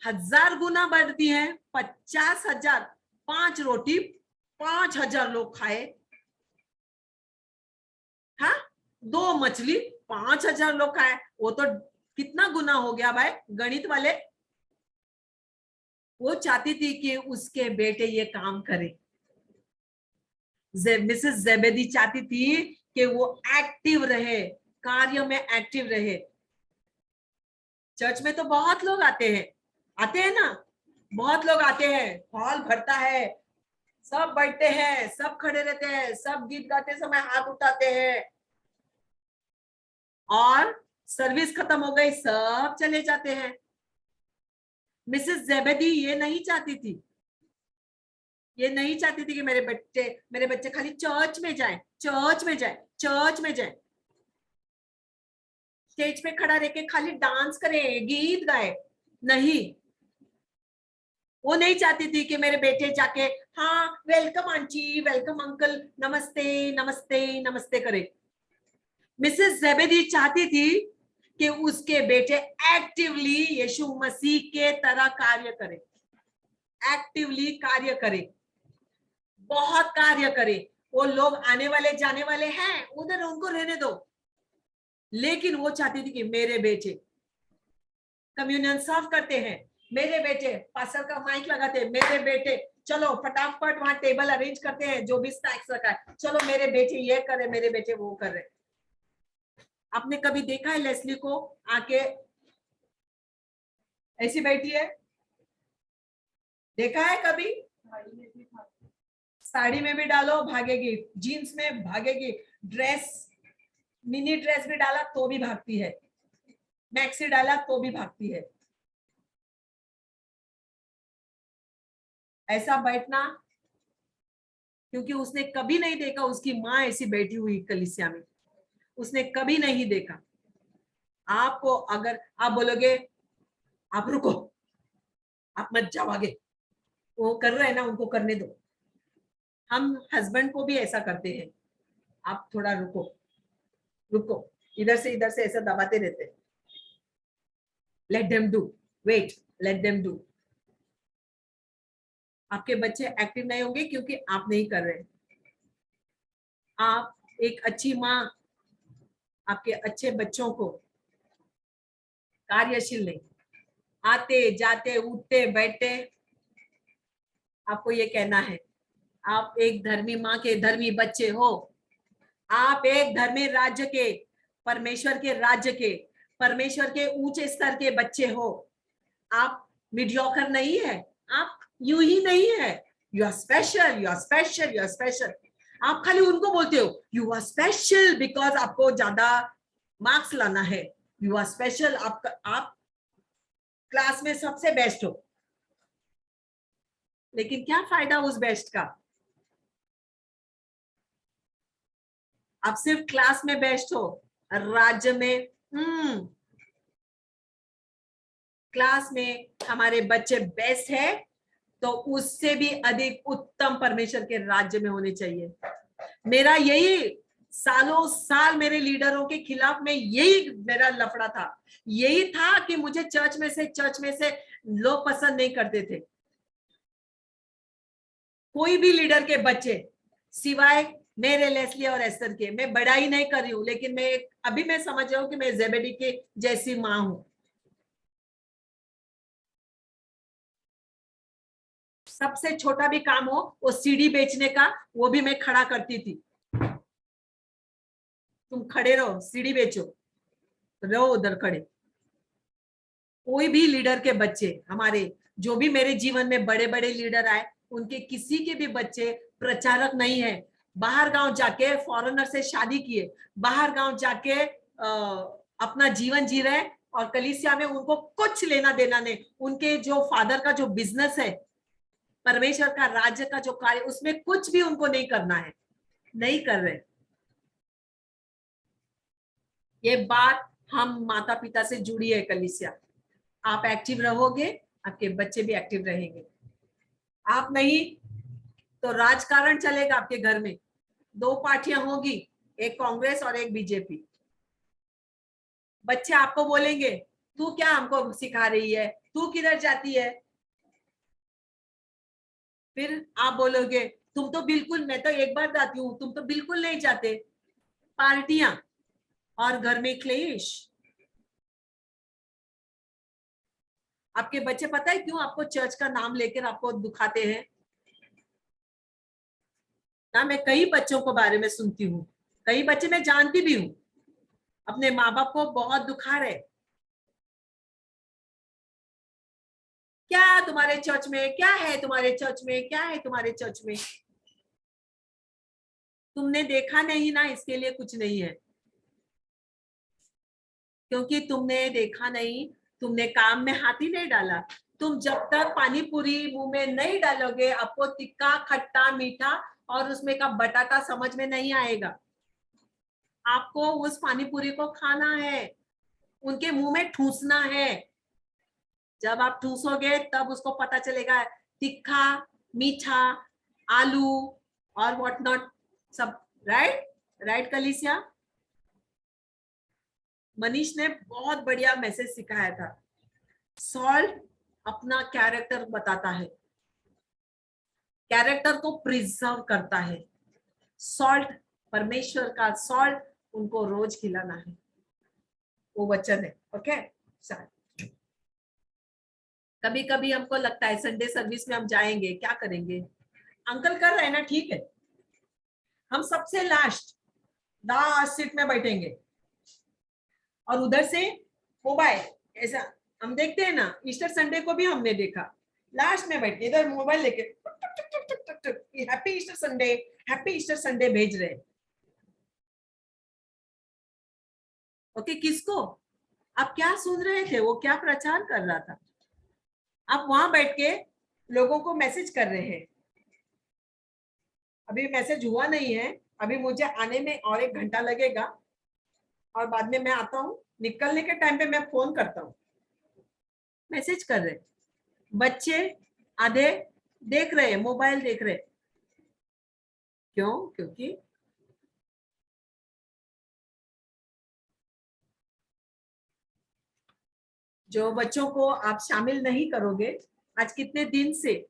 1000 गुना बढ़ती हैं, 50,000, 5 रोटी 5,000 लोग खाए। हाँ, 2 मछली 5,000 लोग खाए, वो तो कितना गुना हो गया भाई, गणित वाले। वो चाहती थी कि उसके बेटे ये काम करे। मिसेस जेबेदी चाहती थी कि वो एक्टिव रहे, कार्य में एक्टिव रहे। चर्च में तो बहुत लोग आते हैं ना, बहुत लोग आते हैं, हॉल भरता है, सब बैठते हैं, सब खड़े रहते हैं, सब गीत गाते समय हाथ उठाते हैं, और सर्विस खत्म हो गई सब चले जाते हैं। मिसेस जेबेदी ये नहीं चाहती थी, ये नहीं चाहती थी कि मेरे बच्चे खाली चर्च में जाएं, चर्च में जाएं, चर्च में जाएं, स्टेज पे खड़ा रह के खाली डांस करे, गीत गाए। नहीं, वो नहीं चाहती थी कि मेरे बेटे जाके हाँ वेलकम आंटी, वेलकम अंकल, नमस्ते नमस्ते नमस्ते करे। मिसेस जेबेदी चाहती थी कि उसके बेटे एक्टिवली यीशु मसीह के तरह कार्य करे, एक्टिवली कार्य करे, बहुत कार्य करे। वो लोग आने वाले जाने वाले हैं, उधर उनको रहने दो, लेकिन वो चाहती थी कि मेरे बेटे कम्युनियन सर्व करते हैं, मेरे बेटे पास्टर का माइक लगाते हैं, मेरे बेटे चलो फटाफट वहां टेबल अरेंज करते हैं, जो भी स्नैक्स रखा है, चलो मेरे बेटे ये करे, मेरे बेटे वो कर रहे। आपने कभी देखा है लेस्ली को आके ऐसी बैठी है? देखा है कभी? साड़ी में भी डालो भागेगी, जीन्स में भागेगी, ड्रेस मिनी ड्रेस भी डाला तो भी भागती है, मैक्सी डाला तो भी भागती है। ऐसा बैठना, क्योंकि उसने कभी नहीं देखा उसकी माँ ऐसी बैठी हुई कलीसिया में, उसने कभी नहीं देखा। आपको अगर आप बोलोगे आप रुको, आप मत जाओ आगे, वो कर रहे हैं ना उनको करने दो। हम हस्बैंड को भी ऐसा करते हैं, आप थोड़ा रुको रुको, इधर से ऐसा दबाते रहते हैं, let them do, wait, let them do. आपके बच्चे एक्टिव नहीं होंगे क्योंकि आप नहीं कर रहे। आप एक अच्छी माँ आपके अच्छे बच्चों को कार्यशील नहीं, आते जाते उठते बैठते, आपको ये कहना है आप एक धर्मी माँ के धर्मी बच्चे हो, आप एक धर्मी राज्य के, परमेश्वर के राज्य के, परमेश्वर के ऊंचे स्तर के बच्चे हो। आप मीडियोकर नहीं है, आप यूं ही नहीं है, you are special, you are special, you are special. आप खाली उनको बोलते हो यू आर स्पेशल बिकॉज आपको ज्यादा मार्क्स लाना है, यू आर स्पेशल, आप क्लास में सबसे बेस्ट हो। लेकिन क्या फायदा उस बेस्ट का? आप सिर्फ क्लास में बेस्ट हो, राज्य में क्लास में हमारे बच्चे बेस्ट है तो उससे भी अधिक उत्तम परमेश्वर के राज्य में होने चाहिए। मेरा यही सालों साल मेरे लीडरों के खिलाफ में यही मेरा लफड़ा था, यही था कि मुझे चर्च में से लोग पसंद नहीं करते थे। कोई भी लीडर के बच्चे सिवाय मेरे लेस्ली और एस्तर के, मैं बड़ाई नहीं कर रही हूं, लेकिन अभी मैं समझ रहा हूं कि मैं जेबेडी के जैसी मां हूं। सबसे छोटा भी काम हो वो सीडी बेचने का, वो भी मैं खड़ा करती थी। तुम खड़े रहो, सीडी बेचो, रहो उधर खड़े। कोई भी लीडर के बच्चे हमारे, जो भी मेरे जीवन में बड़े बड़े लीडर आए, उनके किसी के भी बच्चे प्रचारक नहीं है। बाहर गांव जाके फॉरेनर से शादी किए, बाहर गांव जाके अपना जीवन जी रहे, और कलीसिया में उनको कुछ लेना देना नहीं। उनके जो फादर का जो बिजनेस है, परमेश्वर का राज्य का जो कार्य, उसमें कुछ भी उनको नहीं करना है, नहीं कर रहे। ये बात हम माता पिता से जुड़ी है कलीसिया। आप एक्टिव रहोगे, आपके बच्चे भी एक्टिव रहेंगे। आप नहीं तो राजकारण चलेगा आपके घर में, दो पार्टियां होगी, एक कांग्रेस और एक बीजेपी। बच्चे आपको बोलेंगे तू क्या हमको सिखा रही है, तू किधर जाती है? फिर आप बोलोगे तुम तो बिल्कुल, मैं तो एक बार जाती हूँ, तुम तो बिल्कुल नहीं जाते। पार्टियां और घर में क्लेश। आपके बच्चे पता है क्यों आपको चर्च का नाम लेकर आपको दुखाते हैं ना? मैं कई बच्चों को बारे में सुनती हूँ, कई बच्चे मैं जानती भी हूँ, अपने माँ बाप को बहुत दुखा रहे। क्या तुम्हारे चर्च में, क्या है तुम्हारे चर्च में, क्या है तुम्हारे चर्च में? तुमने देखा नहीं ना, इसके लिए कुछ नहीं है। क्योंकि तुमने देखा नहीं, तुमने काम में हाथ ही नहीं डाला। तुम जब तक पानी पूरी मुंह में नहीं डालोगे, आपको तिक्का खट्टा मीठा और उसमें का बटाटा समझ में नहीं आएगा। आपको उस पानी पूरी को खाना है, उनके मुंह में ठूसना है। जब आप ठूसोगे तब उसको पता चलेगा तिक्का मीठा आलू और व्हाट नॉट सब। राइट राइट कलीसिया। मनीष ने बहुत बढ़िया मैसेज सिखाया था। सॉल्ट अपना कैरेक्टर बताता है, कैरेक्टर को प्रिजर्व करता है। सॉल्ट, परमेश्वर का सॉल्ट उनको रोज खिलाना है, वो वचन है। ओके, कभी कभी हमको लगता है संडे सर्विस में हम जाएंगे, क्या करेंगे? अंकल कर रहे हैं ना, ठीक है, हम सबसे लास्ट सीट में बैठेंगे और उधर से मोबाइल, ऐसा हम देखते हैं ना। ईस्टर संडे को भी हमने देखा, लास्ट में बैठ के इधर मोबाइल लेके happy Easter Sunday, happy Easter Sunday भेज रहे। ओके, किसको? आप क्या सुन रहे थे, वो क्या प्रचार कर रहा था? आप वहां बैठ के लोगों को मैसेज कर रहे हैं। अभी मैसेज हुआ नहीं है, अभी मुझे आने में और 1 घंटा लगेगा, और बाद में मैं आता हूँ, निकलने के टाइम पे मैं फोन करता हूँ। मैसेज कर रहे बच्चे, आधे देख रहे, मोबाइल देख रहे। क्यों? क्योंकि जो बच्चों को आप शामिल नहीं करोगे, आज कितने दिन से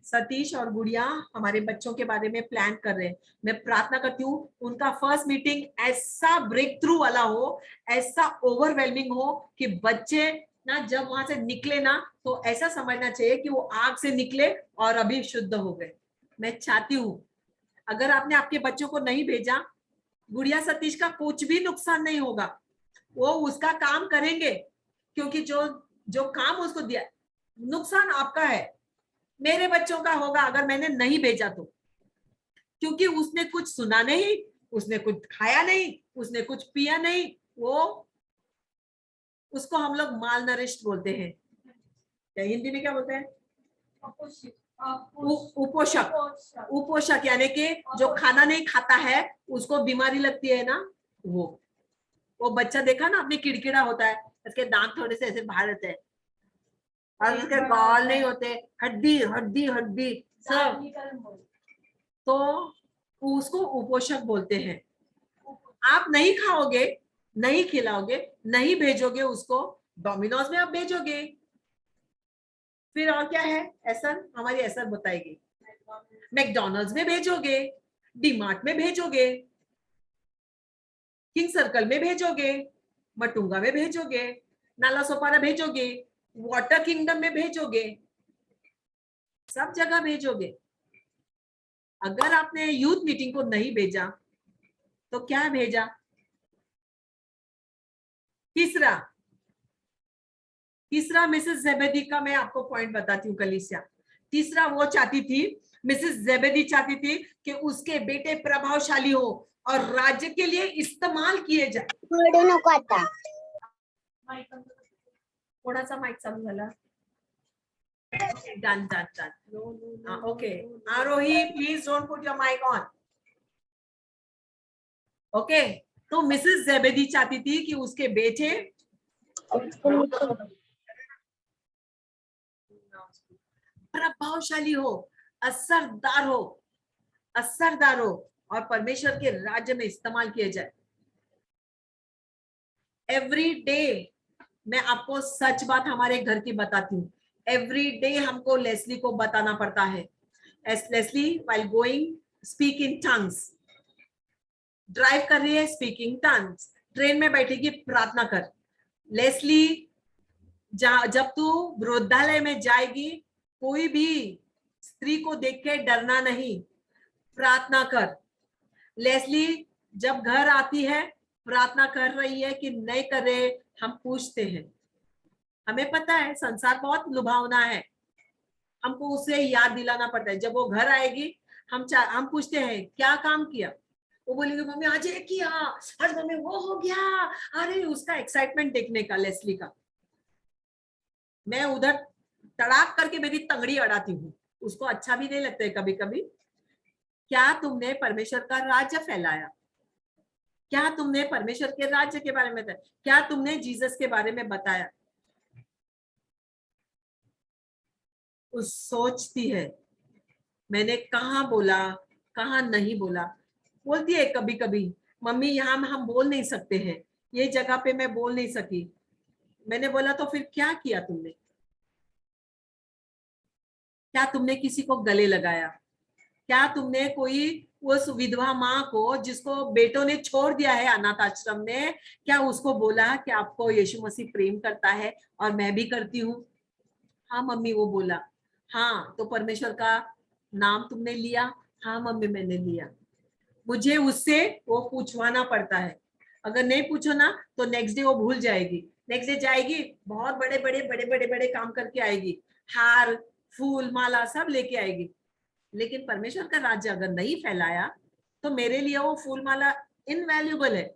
सतीश और गुड़िया हमारे बच्चों के बारे में प्लान कर रहे हैं। मैं प्रार्थना करती हूँ उनका फर्स्ट मीटिंग ऐसा ब्रेक थ्रू वाला हो, ऐसा ओवरवेलमिंग हो कि बच्चे ना जब वहां से निकले ना, तो ऐसा समझना चाहिए कि वो आग से निकले और अभी शुद्ध हो गए। मैं चाहती हूँ अगर आपने आपके बच्चों को नहीं भेजा, गुड़िया सतीश का कुछ भी नुकसान नहीं होगा, वो उसका काम करेंगे, क्योंकि जो जो काम उसको दिया, नुकसान आपका है, मेरे बच्चों का होगा अगर मैंने नहीं भेजा तो। क्योंकि उसने कुछ सुना नहीं, उसने कुछ खाया नहीं, उसने कुछ पिया नहीं, वो उसको हम लोग माल नरिश्ड बोलते हैं। क्या हिंदी में क्या बोलते हैं? उपोषक। उपोषक यानी कि जो खाना नहीं खाता है उसको बीमारी लगती है ना, वो बच्चा देखा ना, अपने किड़किड़ा होता है, उसके दांत थोड़े से ऐसे बाहर रहते हैं और उसके गाल नहीं होते, हड्डी हड्डी हड्डी सब, तो उसको उपोषक बोलते हैं। आप नहीं खाओगे, नहीं खिलाओगे, नहीं भेजोगे उसको, डोमिनोज में आप भेजोगे, फिर और क्या है, एसर हमारी एसर बताएगी, मैकडोनल्ड्स में भेजोगे, डीमार्ट में भेजोगे, किंग सर्कल में भेजोगे, मटुंगा में भेजोगे, नाला सोपारा भेजोगे, वाटर किंगडम में भेजोगे, सब जगह भेजोगे। अगर आपने यूथ मीटिंग को नहीं भेजा तो क्या भेजा? तीसरा मिसेस जेबेदी का मैं आपको पॉइंट बताती हूँ कलीसिया। तीसरा वो चाहती थी, मिसेस जेबेदी चाहती थी कि उसके बेटे प्रभावशाली हो और राज्य के लिए इस्तेमाल किए जाए। थोड़ा सा माइक चालू झाला। Done done done. Okay Aarohi, please don't put your mike on. Okay, तो मिसेस जेबेदी चाहती थी कि उसके बेटे प्रभावशाली हो, असरदार हो और परमेश्वर के राज्य में इस्तेमाल किए जाए। एवरी डे मैं आपको सच बात हमारे घर की बताती हूँ, एवरी डे हमको लेस्ली को बताना पड़ता है, as Leslie while going speak in tongues, drive कर रही है स्पीकिंग टंग्स, ट्रेन में बैठेगी प्रार्थना कर। लेस्ली जब तू वृद्धालय में जाएगी, कोई भी स्त्री को देख के डरना नहीं, प्रार्थना कर। लेस्ली जब घर आती है, प्रार्थना कर रही है कि नहीं कर रहे, हम पूछते हैं, हमें पता है संसार बहुत लुभावना है, हमको उसे याद दिलाना पड़ता है। जब वो घर आएगी, हम पूछते हैं क्या काम किया, वो बोलेगी मम्मी आज ये किया, आज मम्मी वो हो गया, अरे उसका एक्साइटमेंट देखने का लेस्ली का, मैं उधर तड़ाक करके मेरी तंगड़ी अड़ाती हूँ, उसको अच्छा भी नहीं लगता है कभी कभी। क्या तुमने परमेश्वर का राज्य फैलाया? क्या तुमने परमेश्वर के राज्य के बारे में बताया? क्या तुमने जीसस के बारे में बताया? उस सोचती है मैंने कहाँ बोला, कहाँ नहीं बोला। बोलती है कभी कभी मम्मी यहाँ हम बोल नहीं सकते हैं, ये जगह पे मैं बोल नहीं सकी। मैंने बोला तो फिर क्या किया तुमने? क्या तुमने किसी को गले लगाया? क्या तुमने कोई उस विधवा माँ को जिसको बेटों ने छोड़ दिया है अनाथ आश्रम में, क्या उसको बोला कि आपको यीशु मसीह प्रेम करता है और मैं भी करती हूँ? हाँ मम्मी, वो बोला। हाँ तो परमेश्वर का नाम तुमने लिया? हाँ मम्मी मैंने लिया। मुझे उससे वो पूछवाना पड़ता है, अगर नहीं पूछो ना तो नेक्स्ट डे वो भूल जाएगी, नेक्स्ट डे जाएगी बहुत बड़े बड़े बड़े बड़े बड़े काम करके आएगी, हार फूल माला सब लेके आएगी। लेकिन परमेश्वर का राज्य अगर नहीं फैलाया तो मेरे लिए वो फूल माला इनवैल्यूएबल है,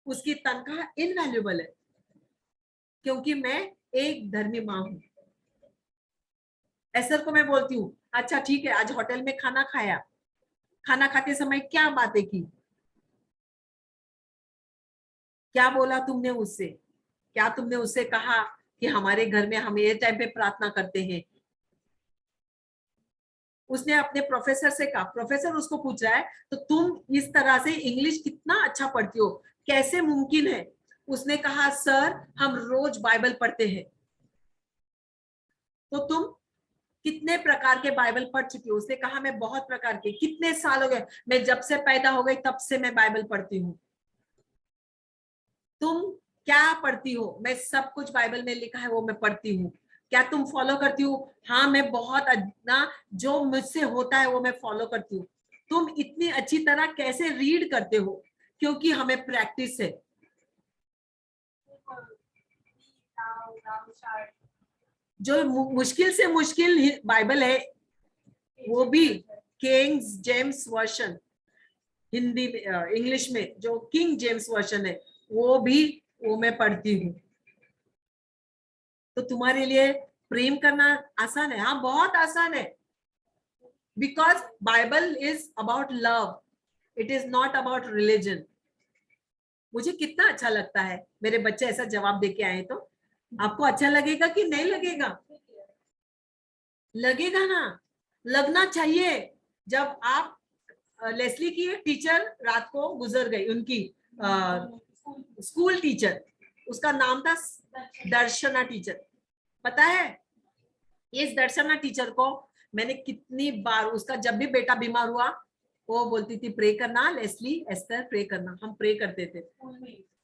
उसकी तनख्वाह इनवैल्यूएबल है, क्योंकि मैं एक धर्मी माँ हूं। ऐसर को मैं बोलती हूँ अच्छा ठीक है, आज होटल में खाना खाया, खाना खाते समय क्या बातें की, क्या बोला तुमने उससे? क्या तुमने उससे कहा कि हमारे घर में हम ये टाइम पे प्रार्थना करते हैं? उसने अपने प्रोफेसर से कहा, प्रोफेसर उसको पूछ रहा है तो तुम इस तरह से इंग्लिश कितना अच्छा पढ़ती हो, कैसे मुमकिन है? उसने कहा सर हम रोज बाइबल पढ़ते हैं। तो तुम कितने प्रकार के बाइबल पढ़ चुकी हो? उसने कहा मैं बहुत प्रकार के। कितने साल हो गए? मैं जब से पैदा हो गई तब से मैं बाइबल पढ़ती हूँ। तुम क्या पढ़ती हो? मैं सब कुछ बाइबल में लिखा है वो मैं पढ़ती हूँ। क्या तुम फॉलो करती हो? हाँ मैं बहुत ना, जो मुझसे होता है वो मैं फॉलो करती हूँ। तुम इतनी अच्छी तरह कैसे रीड करते हो? क्योंकि हमें प्रैक्टिस है। जो मुश्किल से मुश्किल बाइबल है वो भी Kings James version, Hindi English में जो किंग जेम्स वर्जन है वो मैं पढ़ती हूँ। तो तुम्हारे लिए प्रेम करना आसान है? हाँ, बहुत आसान है, because Bible is about love, it is not about religion. मुझे कितना अच्छा लगता है मेरे बच्चे ऐसा जवाब देके आए। तो आपको अच्छा लगेगा कि नहीं लगेगा? लगेगा ना, लगना चाहिए। जब आप लेस्ली की एक टीचर रात को गुजर गई, उनकी स्कूल टीचर, उसका नाम था दर्शना टीचर। पता है, इस दर्शना टीचर को मैंने कितनी बार, उसका जब भी बेटा बीमार हुआ वो बोलती थी प्रे करना लेस्ली, एस्टर प्रे करना। हम प्रे करते थे,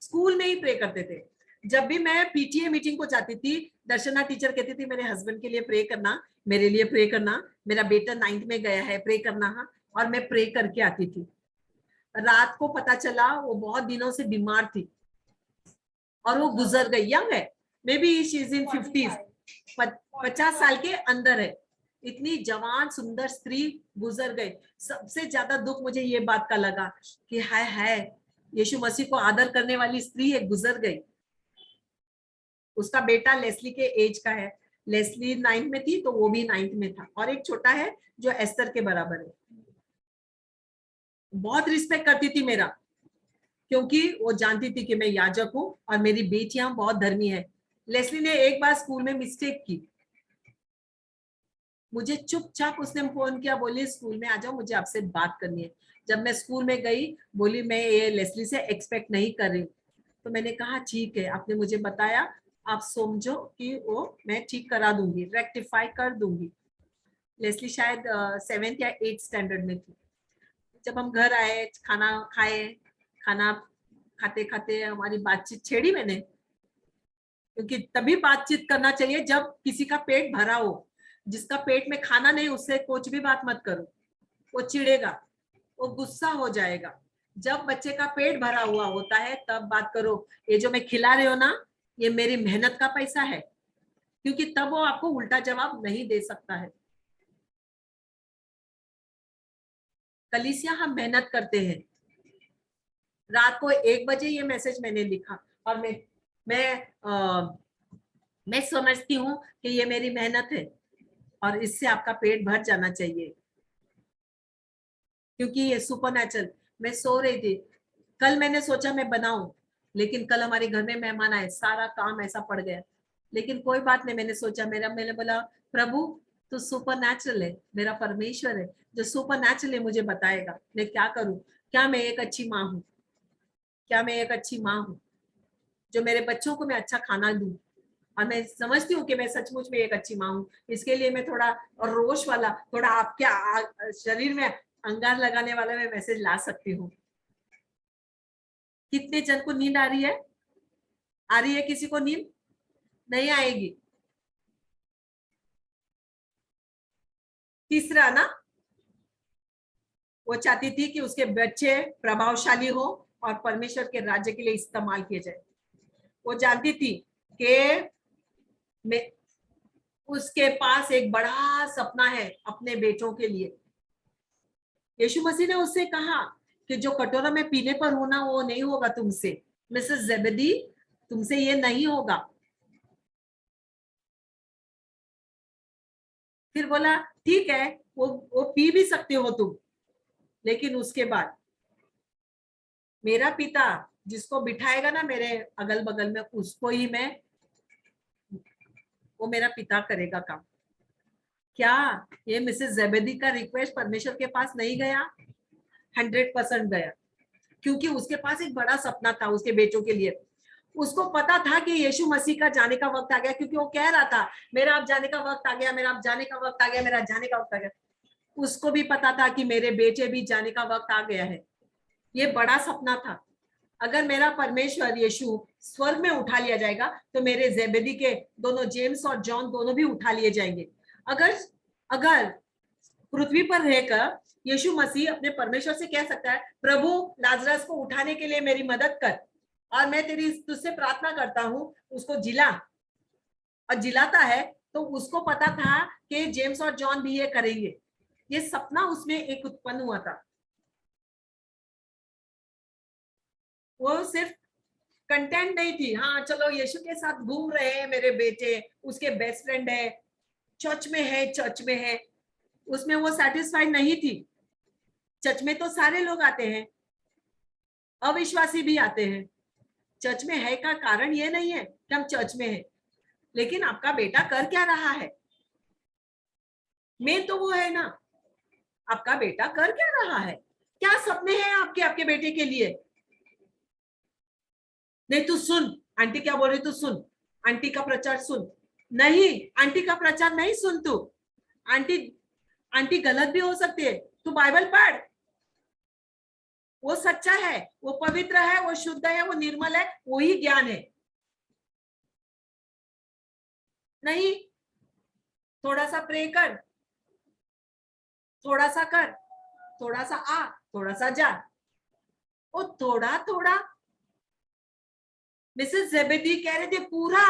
स्कूल में ही प्रे करते थे। जब भी मैं पीटीए मीटिंग को जाती थी, दर्शना टीचर कहती थी मेरे हस्बैंड के लिए प्रे करना, मेरे लिए प्रे करना, मेरा बेटा 9th में गया है, प्रे करना। हाँ, और मैं प्रे करके आती थी। रात को पता चला वो बहुत दिनों से बीमार थी और वो गुजर गई। यंग है, may be she is in 50s, 50 साल के अंदर है। इतनी जवान सुंदर स्त्री गुजर गई। सबसे ज्यादा दुख मुझे ये बात का लगा कि हाय हाय, यीशु मसीह को आदर करने वाली स्त्री है, गुजर गई। उसका बेटा लेस्ली के एज का है, लेस्ली 9th में थी तो वो भी 9th में था, और एक छोटा है जो एस्तर के बराबर है। बहुत रिस्पेक्ट करती थी मेरा, क्योंकि वो जानती थी कि मैं याजक हूँ और मेरी बेटियां बहुत धर्मी है। लेस्ली ने एक बार स्कूल में मिस्टेक की, मुझे चुपचाप उसने फोन किया, बोली स्कूल में आ जाओ, मुझे आपसे बात करनी है। जब मैं स्कूल में गई, बोली मैं ये लेस्ली से एक्सपेक्ट नहीं कर रही। तो मैंने कहा ठीक है, आपने मुझे बताया, आप समझो कि वो मैं ठीक करा दूंगी, रेक्टिफाई कर दूंगी। लेस्ली शायद 7th या 8th स्टैंडर्ड में थी। जब हम घर आए, खाना खाए, खाना खाते खाते हमारी बातचीत छेड़ी मैंने, क्योंकि तभी बातचीत करना चाहिए जब किसी का पेट भरा हो। जिसका पेट में खाना नहीं, उससे कुछ भी बात मत करो, वो चिढ़ेगा, वो गुस्सा हो जाएगा। जब बच्चे का पेट भरा हुआ होता है तब बात करो, ये जो मैं खिला रही हो ना, ये मेरी मेहनत का पैसा है, क्योंकि तब वो आपको उल्टा जवाब नहीं दे सकता है। कलीसिया हम मेहनत करते हैं। रात को 1 बजे ये मैसेज मैंने लिखा, और मैं आ, मैं समझती हूँ कि ये मेरी मेहनत है और इससे आपका पेट भर जाना चाहिए, क्योंकि ये सुपरनैचुरल। मैं सो रही थी, कल मैंने सोचा मैं बनाऊं, लेकिन कल हमारे घर में मेहमान आए, सारा काम ऐसा पड़ गया। लेकिन कोई बात नहीं, मैंने सोचा, मैंने बोला प्रभु तू सुपरनैचुरल है, मेरा परमेश्वर है जो सुपरनैचुरल है, मुझे बताएगा मैं क्या करूं। क्या मैं एक अच्छी माँ हूँ? क्या मैं एक अच्छी माँ हूँ जो मेरे बच्चों को मैं अच्छा खाना दूं? और मैं समझती हूँ कि मैं सचमुच में एक अच्छी माँ हूँ। इसके लिए मैं थोड़ा और रोष वाला, थोड़ा आपके शरीर में अंगार लगाने वाला मैं मैसेज ला सकती हूँ। कितने जन को नींद आ रही है? आ रही है किसी को नींद? नहीं आएगी। तीसरा ना, वो चाहती थी कि उसके बच्चे प्रभावशाली हो और परमेश्वर के राज्य के लिए इस्तेमाल किए जाए। वो जानती थी कि मैं, उसके पास एक बड़ा सपना है अपने बेटों के लिए। यीशु मसीह ने उससे कहा कि जो कटोरा में पीने पर होना वो नहीं होगा तुमसे, मिसेस जेबेदी, तुमसे ये नहीं होगा। फिर बोला ठीक है, वो पी भी सकते हो तुम, लेकिन उसके बाद मेरा पिता जिसको बिठाएगा ना मेरे अगल बगल में, उसको ही मैं, वो मेरा पिता करेगा काम। क्या ये मिसेस जेबेदी का रिक्वेस्ट परमेश्वर के पास नहीं गया? 100% गया, क्योंकि उसके पास एक बड़ा सपना था उसके बेटों के लिए। उसको पता था कि यीशु मसीह का जाने का वक्त आ गया, क्योंकि वो कह रहा था मेरा अब जाने का वक्त आ गया, मेरा अब जाने का वक्त आ गया, मेरा जाने का वक्त आ गया। उसको भी पता था कि मेरे बेटे भी जाने का वक्त आ गया है। ये बड़ा सपना था। अगर मेरा परमेश्वर यीशु स्वर्ग में उठा लिया जाएगा तो मेरे जेबेदी के दोनों जेम्स और जॉन दोनों भी उठा लिए जाएंगे। अगर अगर पृथ्वी पर रहकर यीशु मसीह अपने परमेश्वर से कह सकता है प्रभु लाजरस को उठाने के लिए मेरी मदद कर, और मैं तेरी तुझसे प्रार्थना करता हूँ उसको जिला, और जिलाता है, तो उसको पता था कि जेम्स और जॉन भी ये करेंगे। ये सपना उसमें एक उत्पन्न हुआ था। वो सिर्फ कंटेंट नहीं थी, हाँ चलो यीशु के साथ घूम रहे हैं मेरे बेटे, उसके बेस्ट फ्रेंड है, चर्च में है, चर्च में है, उसमें वो सेटिस्फाइड नहीं थी। चर्च में तो सारे लोग आते हैं, अविश्वासी भी आते हैं। चर्च में है का कारण ये नहीं है कि हम चर्च में हैं, लेकिन आपका बेटा कर क्या रहा है, मेन तो वो है ना, आपका बेटा कर क्या रहा है, क्या सपने हैं आपके आपके बेटे के लिए। नहीं तू सुन, आंटी क्या बोल रही, तू सुन, आंटी का प्रचार सुन। नहीं, आंटी का प्रचार नहीं सुन तू, आंटी आंटी गलत भी हो सकती है, तू बाइबल पढ़, वो सच्चा है, वो पवित्र है, वो शुद्ध है, वो निर्मल है, वही ज्ञान है। नहीं, थोड़ा सा प्रे कर, थोड़ा सा कर, थोड़ा सा आ, थोड़ा सा जा, वो थोड़ा थोड़ा। मिसेस जेबेदी कह रहे थे पूरा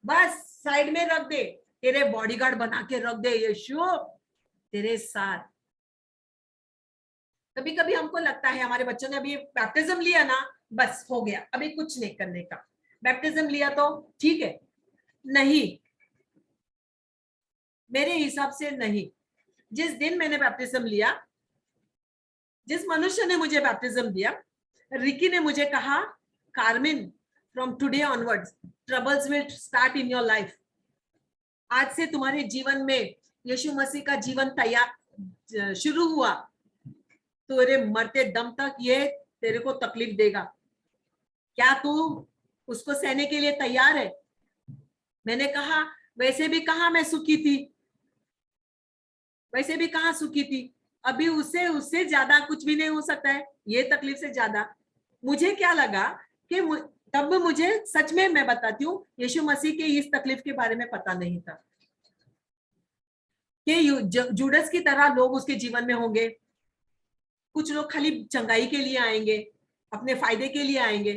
बस साइड में रख दे, तेरे बॉडीगार्ड बना के रख दे यीशु तेरे साथ। कभी कभी हमको लगता है हमारे बच्चों ने अभी बैप्टिज्म लिया ना, बस हो गया, अभी कुछ नहीं करने का, बैप्टिज्म लिया तो ठीक है। नहीं, मेरे हिसाब से नहीं। जिस दिन मैंने बैप्टिज्म लिया, जिस मनुष्य ने मुझे बैप्टिज्म दिया, रिकी ने मुझे कहा, carmine from today onwards troubles will start in your life. आज से तुम्हारे जीवन में यीशु मसीह का जीवन तैयार शुरू हुआ, तेरे मरते दम तक ये तेरे को तकलीफ देगा, क्या तू उसको सहने के लिए तैयार है। मैंने कहा वैसे भी कहा मैं सुखी थी, वैसे भी कहा सुखी थी, अभी उससे उससे ज्यादा कुछ भी नहीं हो सकता है, ये तकलीफ से ज्यादा। मुझे क्या लगा कि तब मुझे सच में मैं बताती हूँ, यीशु मसीह के इस तकलीफ के बारे में पता नहीं था कि जूडस की तरह लोग उसके जीवन में होंगे। कुछ लोग खाली चंगाई के लिए आएंगे, अपने फायदे के लिए आएंगे,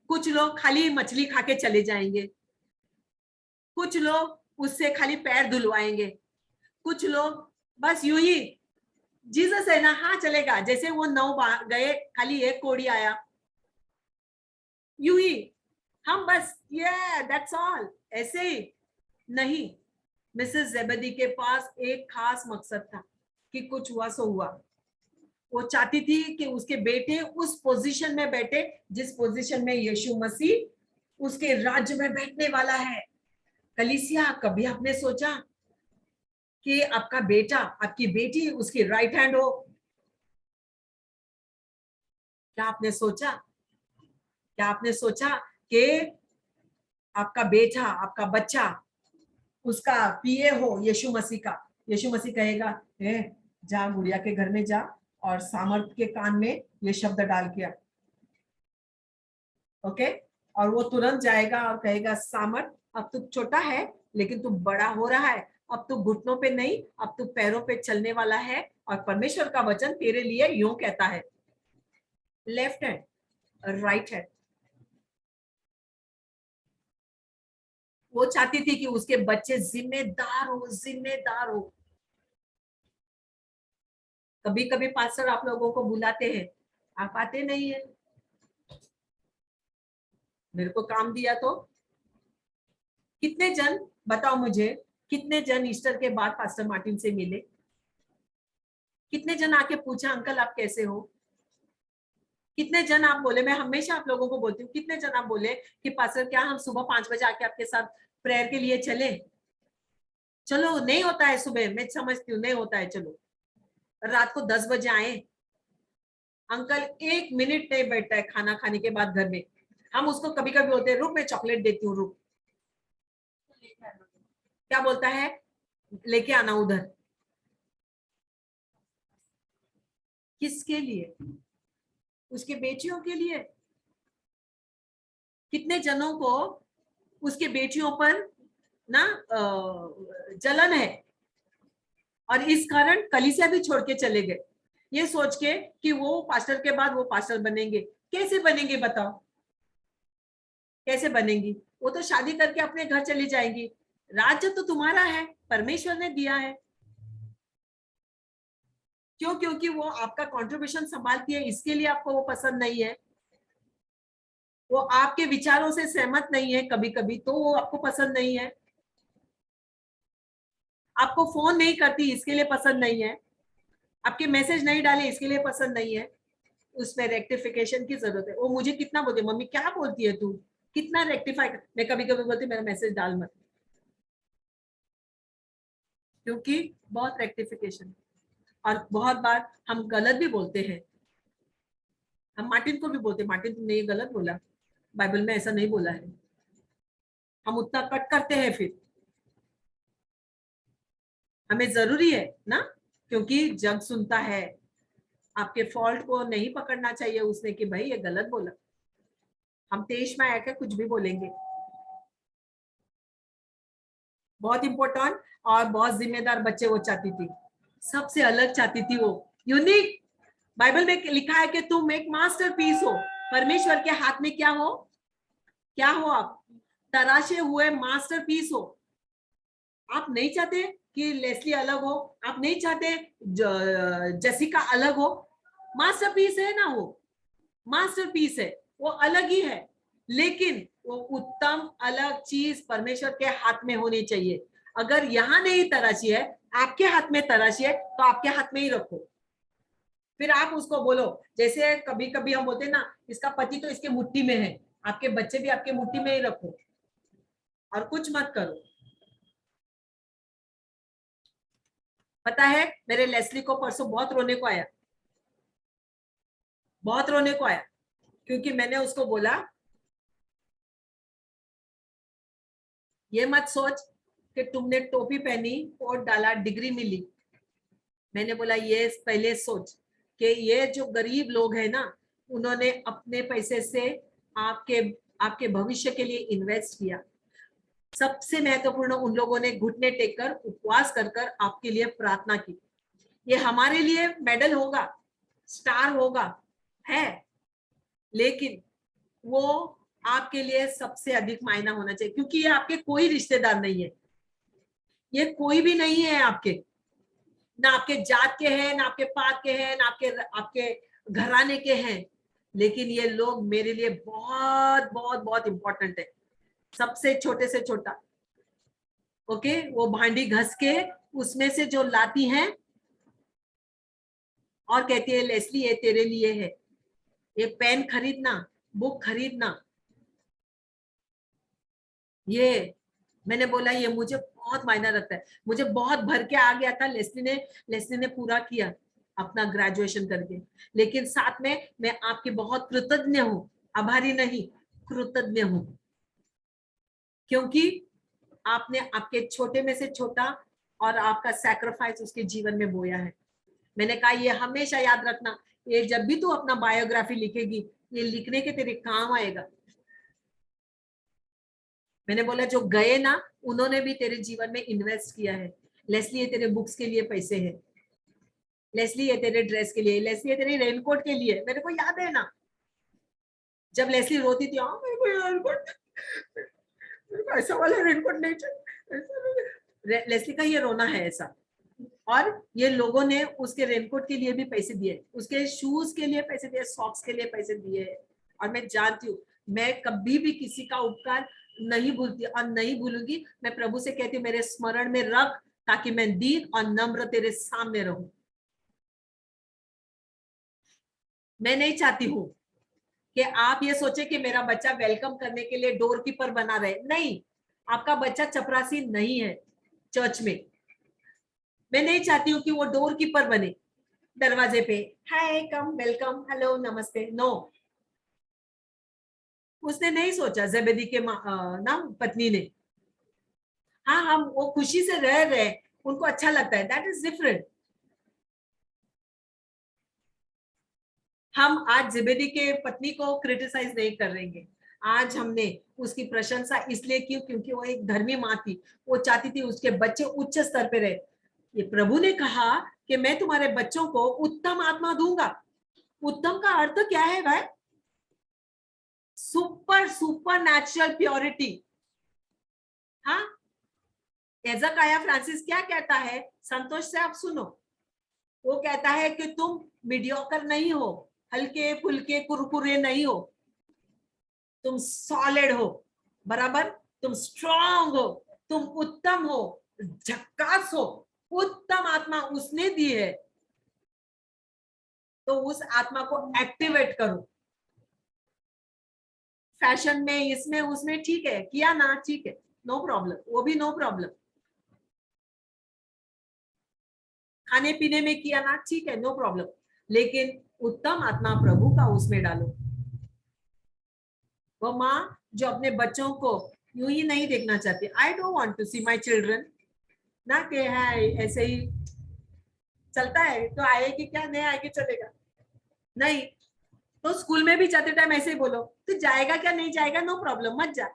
कुछ लोग खाली मछली खा के चले जाएंगे, कुछ लोग उससे खाली पैर धुलवाएंगे, कुछ लोग बस यूं ही जीसस है ना, हाँ चलेगा, जैसे वो 9 गए खाली एक कोड़ी आया, यूं ही हम बस ये दैट्स ऑल, ऐसे ही नहीं। मिसेस जेबेदी के पास एक खास मकसद था कि कुछ हुआ सो हुआ। वो चाहती थी कि उसके बेटे उस पोजीशन में बैठे जिस पोजीशन में यीशु मसीह उसके राज्य में बैठने वाला है। कलीसिया, कभी आपने सोचा कि आपका बेटा, आपकी बेटी उसकी राइट हैंड हो? क्या आपने सोचा, क्या आपने सोचा कि आपका बेटा, आपका बच्चा उसका पीए हो यीशु मसीह का? यीशु मसीह कहेगा, ए जा गुड़िया के घर में जा और सामर्थ के कान में ये शब्द डाल के आ, ओके? और वो तुरंत जाएगा और कहेगा, सामर्थ अब तू छोटा है लेकिन तू बड़ा हो रहा है, अब तू घुटनों पे नहीं, अब तू पैरों पे चलने वाला है, और परमेश्वर का वचन तेरे लिए यूं कहता है। Left hand, right hand. वो चाहती थी कि उसके बच्चे जिम्मेदार हो, जिम्मेदार हो। कभी कभी पास्टर आप लोगों को बुलाते हैं, आप आते नहीं है, मेरे को काम दिया तो। कितने जन, बताओ मुझे, कितने जन ईस्टर के बाद पास्टर मार्टिन से मिले? कितने जन आके पूछा, अंकल आप कैसे हो? कितने जन आप बोले, मैं हमेशा आप लोगों को बोलती हूँ, कितने जन आप बोले कि पास्टर क्या हम सुबह 5 बजे आके आपके साथ प्रेयर के लिए चले? चलो नहीं होता है सुबह, मैं समझती हूँ नहीं होता है, चलो रात को 10 बजे आए, अंकल 1 मिनट नहीं बैठता है खाना खाने के बाद घर में, हम उसको कभी कभी बोलते हैं रुक मैं चॉकलेट देती हूँ, रुक, क्या बोलता है, लेके आना उधर। किसके लिए? उसके बेटियों के लिए। कितने जनों को उसके बेटियों पर ना जलन है, और इस कारण कलीसिया भी छोड़ के चले गए, ये सोच के कि वो पास्टर के बाद वो पास्टर बनेंगे। कैसे बनेंगे बताओ, कैसे बनेंगी? वो तो शादी करके अपने घर चली जाएंगी। राज्य तो तुम्हारा है, परमेश्वर ने दिया है। क्यों? क्योंकि वो आपका कंट्रीब्यूशन संभालती है, इसके लिए आपको वो पसंद नहीं है। वो आपके विचारों से सहमत नहीं है कभी कभी, तो वो आपको पसंद नहीं है। आपको फोन नहीं करती, इसके लिए पसंद नहीं है। आपके मैसेज नहीं डाले, इसके लिए पसंद नहीं है। उसमें रेक्टिफिकेशन की जरूरत है। वो मुझे कितना बोलते, मम्मी क्या बोलती है तू, कितना रेक्टिफाई कर। मैं कभी कभी बोलती मेरा मैसेज डाल मत, क्योंकि बहुत रेक्टिफिकेशन। और बहुत बार हम गलत भी बोलते हैं। हम मार्टिन को भी बोलते, मार्टिन तुमने ये गलत बोला, बाइबल में ऐसा नहीं बोला है। हम उतना कट करते हैं फिर। हमें जरूरी है ना, क्योंकि जग सुनता है। आपके फॉल्ट को नहीं पकड़ना चाहिए उसने कि भाई ये गलत बोला। हम तेज में आकर कुछ भी बोलेंगे। बहुत इंपॉर्टेंट और बहुत जिम्मेदार बच्चे वो चाहती थी, सबसे अलग चाहती थी वो, यूनिक। बाइबल में लिखा है कि तुम एक मास्टरपीस हो, परमेश्वर के हाथ में क्या हो, क्या हो आप, तराशे हुए मास्टरपीस हो। आप नहीं चाहते कि लेस्ली अलग हो, आप नहीं चाहते जेसिका अलग हो। मास्टरपीस है ना वो, मास्टरपीस है, वो अलग ही है। लेकिन वो उत्तम अलग चीज परमेश्वर के हाथ में होनी चाहिए। अगर यहां नहीं तराशी है, आपके हाथ में तराशी है, तो आपके हाथ में ही रखो। फिर आप उसको बोलो, जैसे कभी कभी हम बोलते ना, इसका पति तो इसके मुट्ठी में है, आपके बच्चे भी आपके मुट्ठी में ही रखो और कुछ मत करो। पता है मेरे लेस्ली को परसों बहुत रोने को आया, बहुत रोने को आया, क्योंकि मैंने उसको बोला ये मत सोच कि तुमने टोपी पहनी, कोट डाला, डिग्री मिली। मैंने बोला ये पहले सोच कि ये जो गरीब लोग हैं ना, उन्होंने अपने पैसे से आपके आपके भविष्य के लिए इन्वेस्ट किया। सबसे महत्वपूर्ण, उन लोगों ने घुटने टेक कर उपवास कर कर आपके लिए प्रार्थना की। ये हमारे लिए मेडल होगा, स्टार होगा, है, लेकिन वो आपके लिए सबसे अधिक मायना होना चाहिए, क्योंकि ये आपके कोई रिश्तेदार नहीं है, ये कोई भी नहीं है आपके, ना आपके जात के हैं, ना आपके पात के हैं, ना आपके आपके घराने के हैं। लेकिन ये लोग मेरे लिए बहुत बहुत बहुत इंपॉर्टेंट है, सबसे छोटे से छोटा। ओके, वो भांडी घस के उसमें से जो लाती हैं और कहती है लेस्ली ये तेरे लिए है, ये पेन खरीदना, बुक खरीदना। ये मैंने बोला ये मुझे बहुत मायना रखता है, मुझे बहुत भर के आ गया था। लेस्ली ने पूरा किया अपना ग्रेजुएशन करके। लेकिन साथ में मैं आपकी बहुत कृतज्ञ हूँ, आभारी नहीं, कृतज्ञ हूँ, क्योंकि आपने आपके छोटे में से छोटा और आपका सैक्रिफाइस उसके जीवन में बोया है। मैंने कहा ये हमेशा याद रखना, ये जब भी तू अपना बायोग्राफी लिखेगी, ये लिखने के तेरे काम आएगा। मैंने बोला जो गए ना, उन्होंने भी तेरे जीवन में इन्वेस्ट किया है। लेस्ली ये तेरे बुक्स के लिए पैसे है, लेस्ली ये तेरे ड्रेस के लिए, लेस्ली ये तेरे रेनकोट के लिए। मेरे को याद है ना, जब लेस्ली रोती थी, हाँ मेरे को रेनकोट, मेरे को ऐसा वाला रेनकोट नहीं चाहिए। लेस्ली का ये रोना है ऐसा। और ये लोगों ने उसके रेनकोट के लिए भी पैसे दिए, उसके शूज के लिए पैसे दिए, सॉक्स के लिए पैसे दिए। और मैं जानती हूँ, मैं कभी भी किसी का उपकार नहीं भूलती और नहीं भूलूंगी। मैं प्रभु से कहती हूँ मेरे स्मरण में रख, ताकि मैं दीन और नम्र तेरे सामने रहूं। मैं नहीं चाहती हूँ कि आप ये सोचे कि मेरा बच्चा वेलकम करने के लिए डोर कीपर बना रहे। नहीं, आपका बच्चा चपरासी नहीं है चर्च में। मैं नहीं चाहती हूँ कि वो डोर कीपर बने, दरवाजे पे हाय कम वेलकम हेलो नमस्ते। नो, उसने नहीं सोचा, जेबेदी के ना पत्नी ने। हाँ, हम वो खुशी से रह रहे, उनको अच्छा लगता है, दैट इज डिफरेंट। हम आज जेबेदी के पत्नी को क्रिटिसाइज नहीं कर रहेंगे। आज हमने उसकी प्रशंसा इसलिए की क्योंकि वो एक धर्मी माँ थी, वो चाहती थी उसके बच्चे उच्च स्तर पे रहे। ये प्रभु ने कहा कि मैं तुम्हारे बच्चों को उत्तम आत्मा दूंगा। उत्तम का अर्थ क्या है भाई? Super natural purity. हाँ, एजकाया फ्रांसिस क्या कहता है, संतोष से आप सुनो, वो कहता है कि तुम मीडियोकर नहीं हो, हल्के फुल्के कुरकुरे नहीं हो, तुम सॉलिड हो, बराबर, तुम स्ट्रांग हो, तुम उत्तम हो, झक्कास हो। उत्तम आत्मा उसने दी है, तो उस आत्मा को एक्टिवेट करो। फैशन में, इसमें उसमें ठीक है, किया ना, ठीक है, नो प्रॉब्लम, वो भी नो प्रॉब्लम। खाने पीने में किया ना, ठीक है, नो प्रॉब्लम, लेकिन उत्तम आत्मा प्रभु का उसमें डालो। वो माँ जो अपने बच्चों को यूं ही नहीं देखना चाहती, I don't want to see my children ना कि है ऐसे ही चलता है, तो आएगी क्या, नहीं आएगी चलेगा, नहीं। तो स्कूल में भी जाते टाइम ऐसे ही बोलो, तो जाएगा क्या, नहीं जाएगा, नो प्रॉब्लम, मत जा,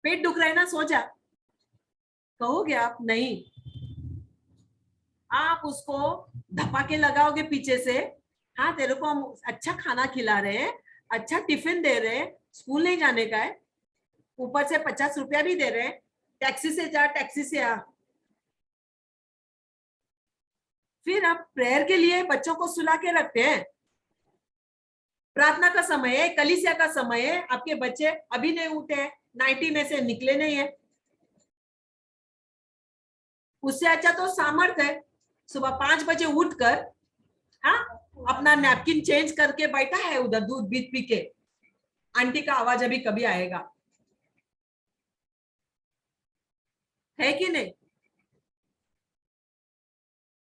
पेट दुख रहा है ना, सो जा। कहोगे आप नहीं, आप उसको धपाके लगाओगे पीछे से, हाँ तेरे को हम अच्छा खाना खिला रहे हैं, अच्छा टिफिन दे रहे हैं, स्कूल नहीं जाने का है, ऊपर से 50 रुपया भी दे रहे हैं, टैक्सी से जा, टैक्सी से आ। फिर आप प्रेयर के लिए बच्चों को सुला के रखते हैं, प्रार्थना का समय है, कलीसिया का समय है, आपके बच्चे अभी नहीं उठे हैं, 90 में से निकले नहीं है। उससे अच्छा तो सामर्थ है, सुबह 5 बजे उठकर, हाँ, अपना नैपकिन चेंज करके बैठा है उधर, दूध बीत पी के, आंटी का आवाज अभी कभी आएगा, है कि नहीं।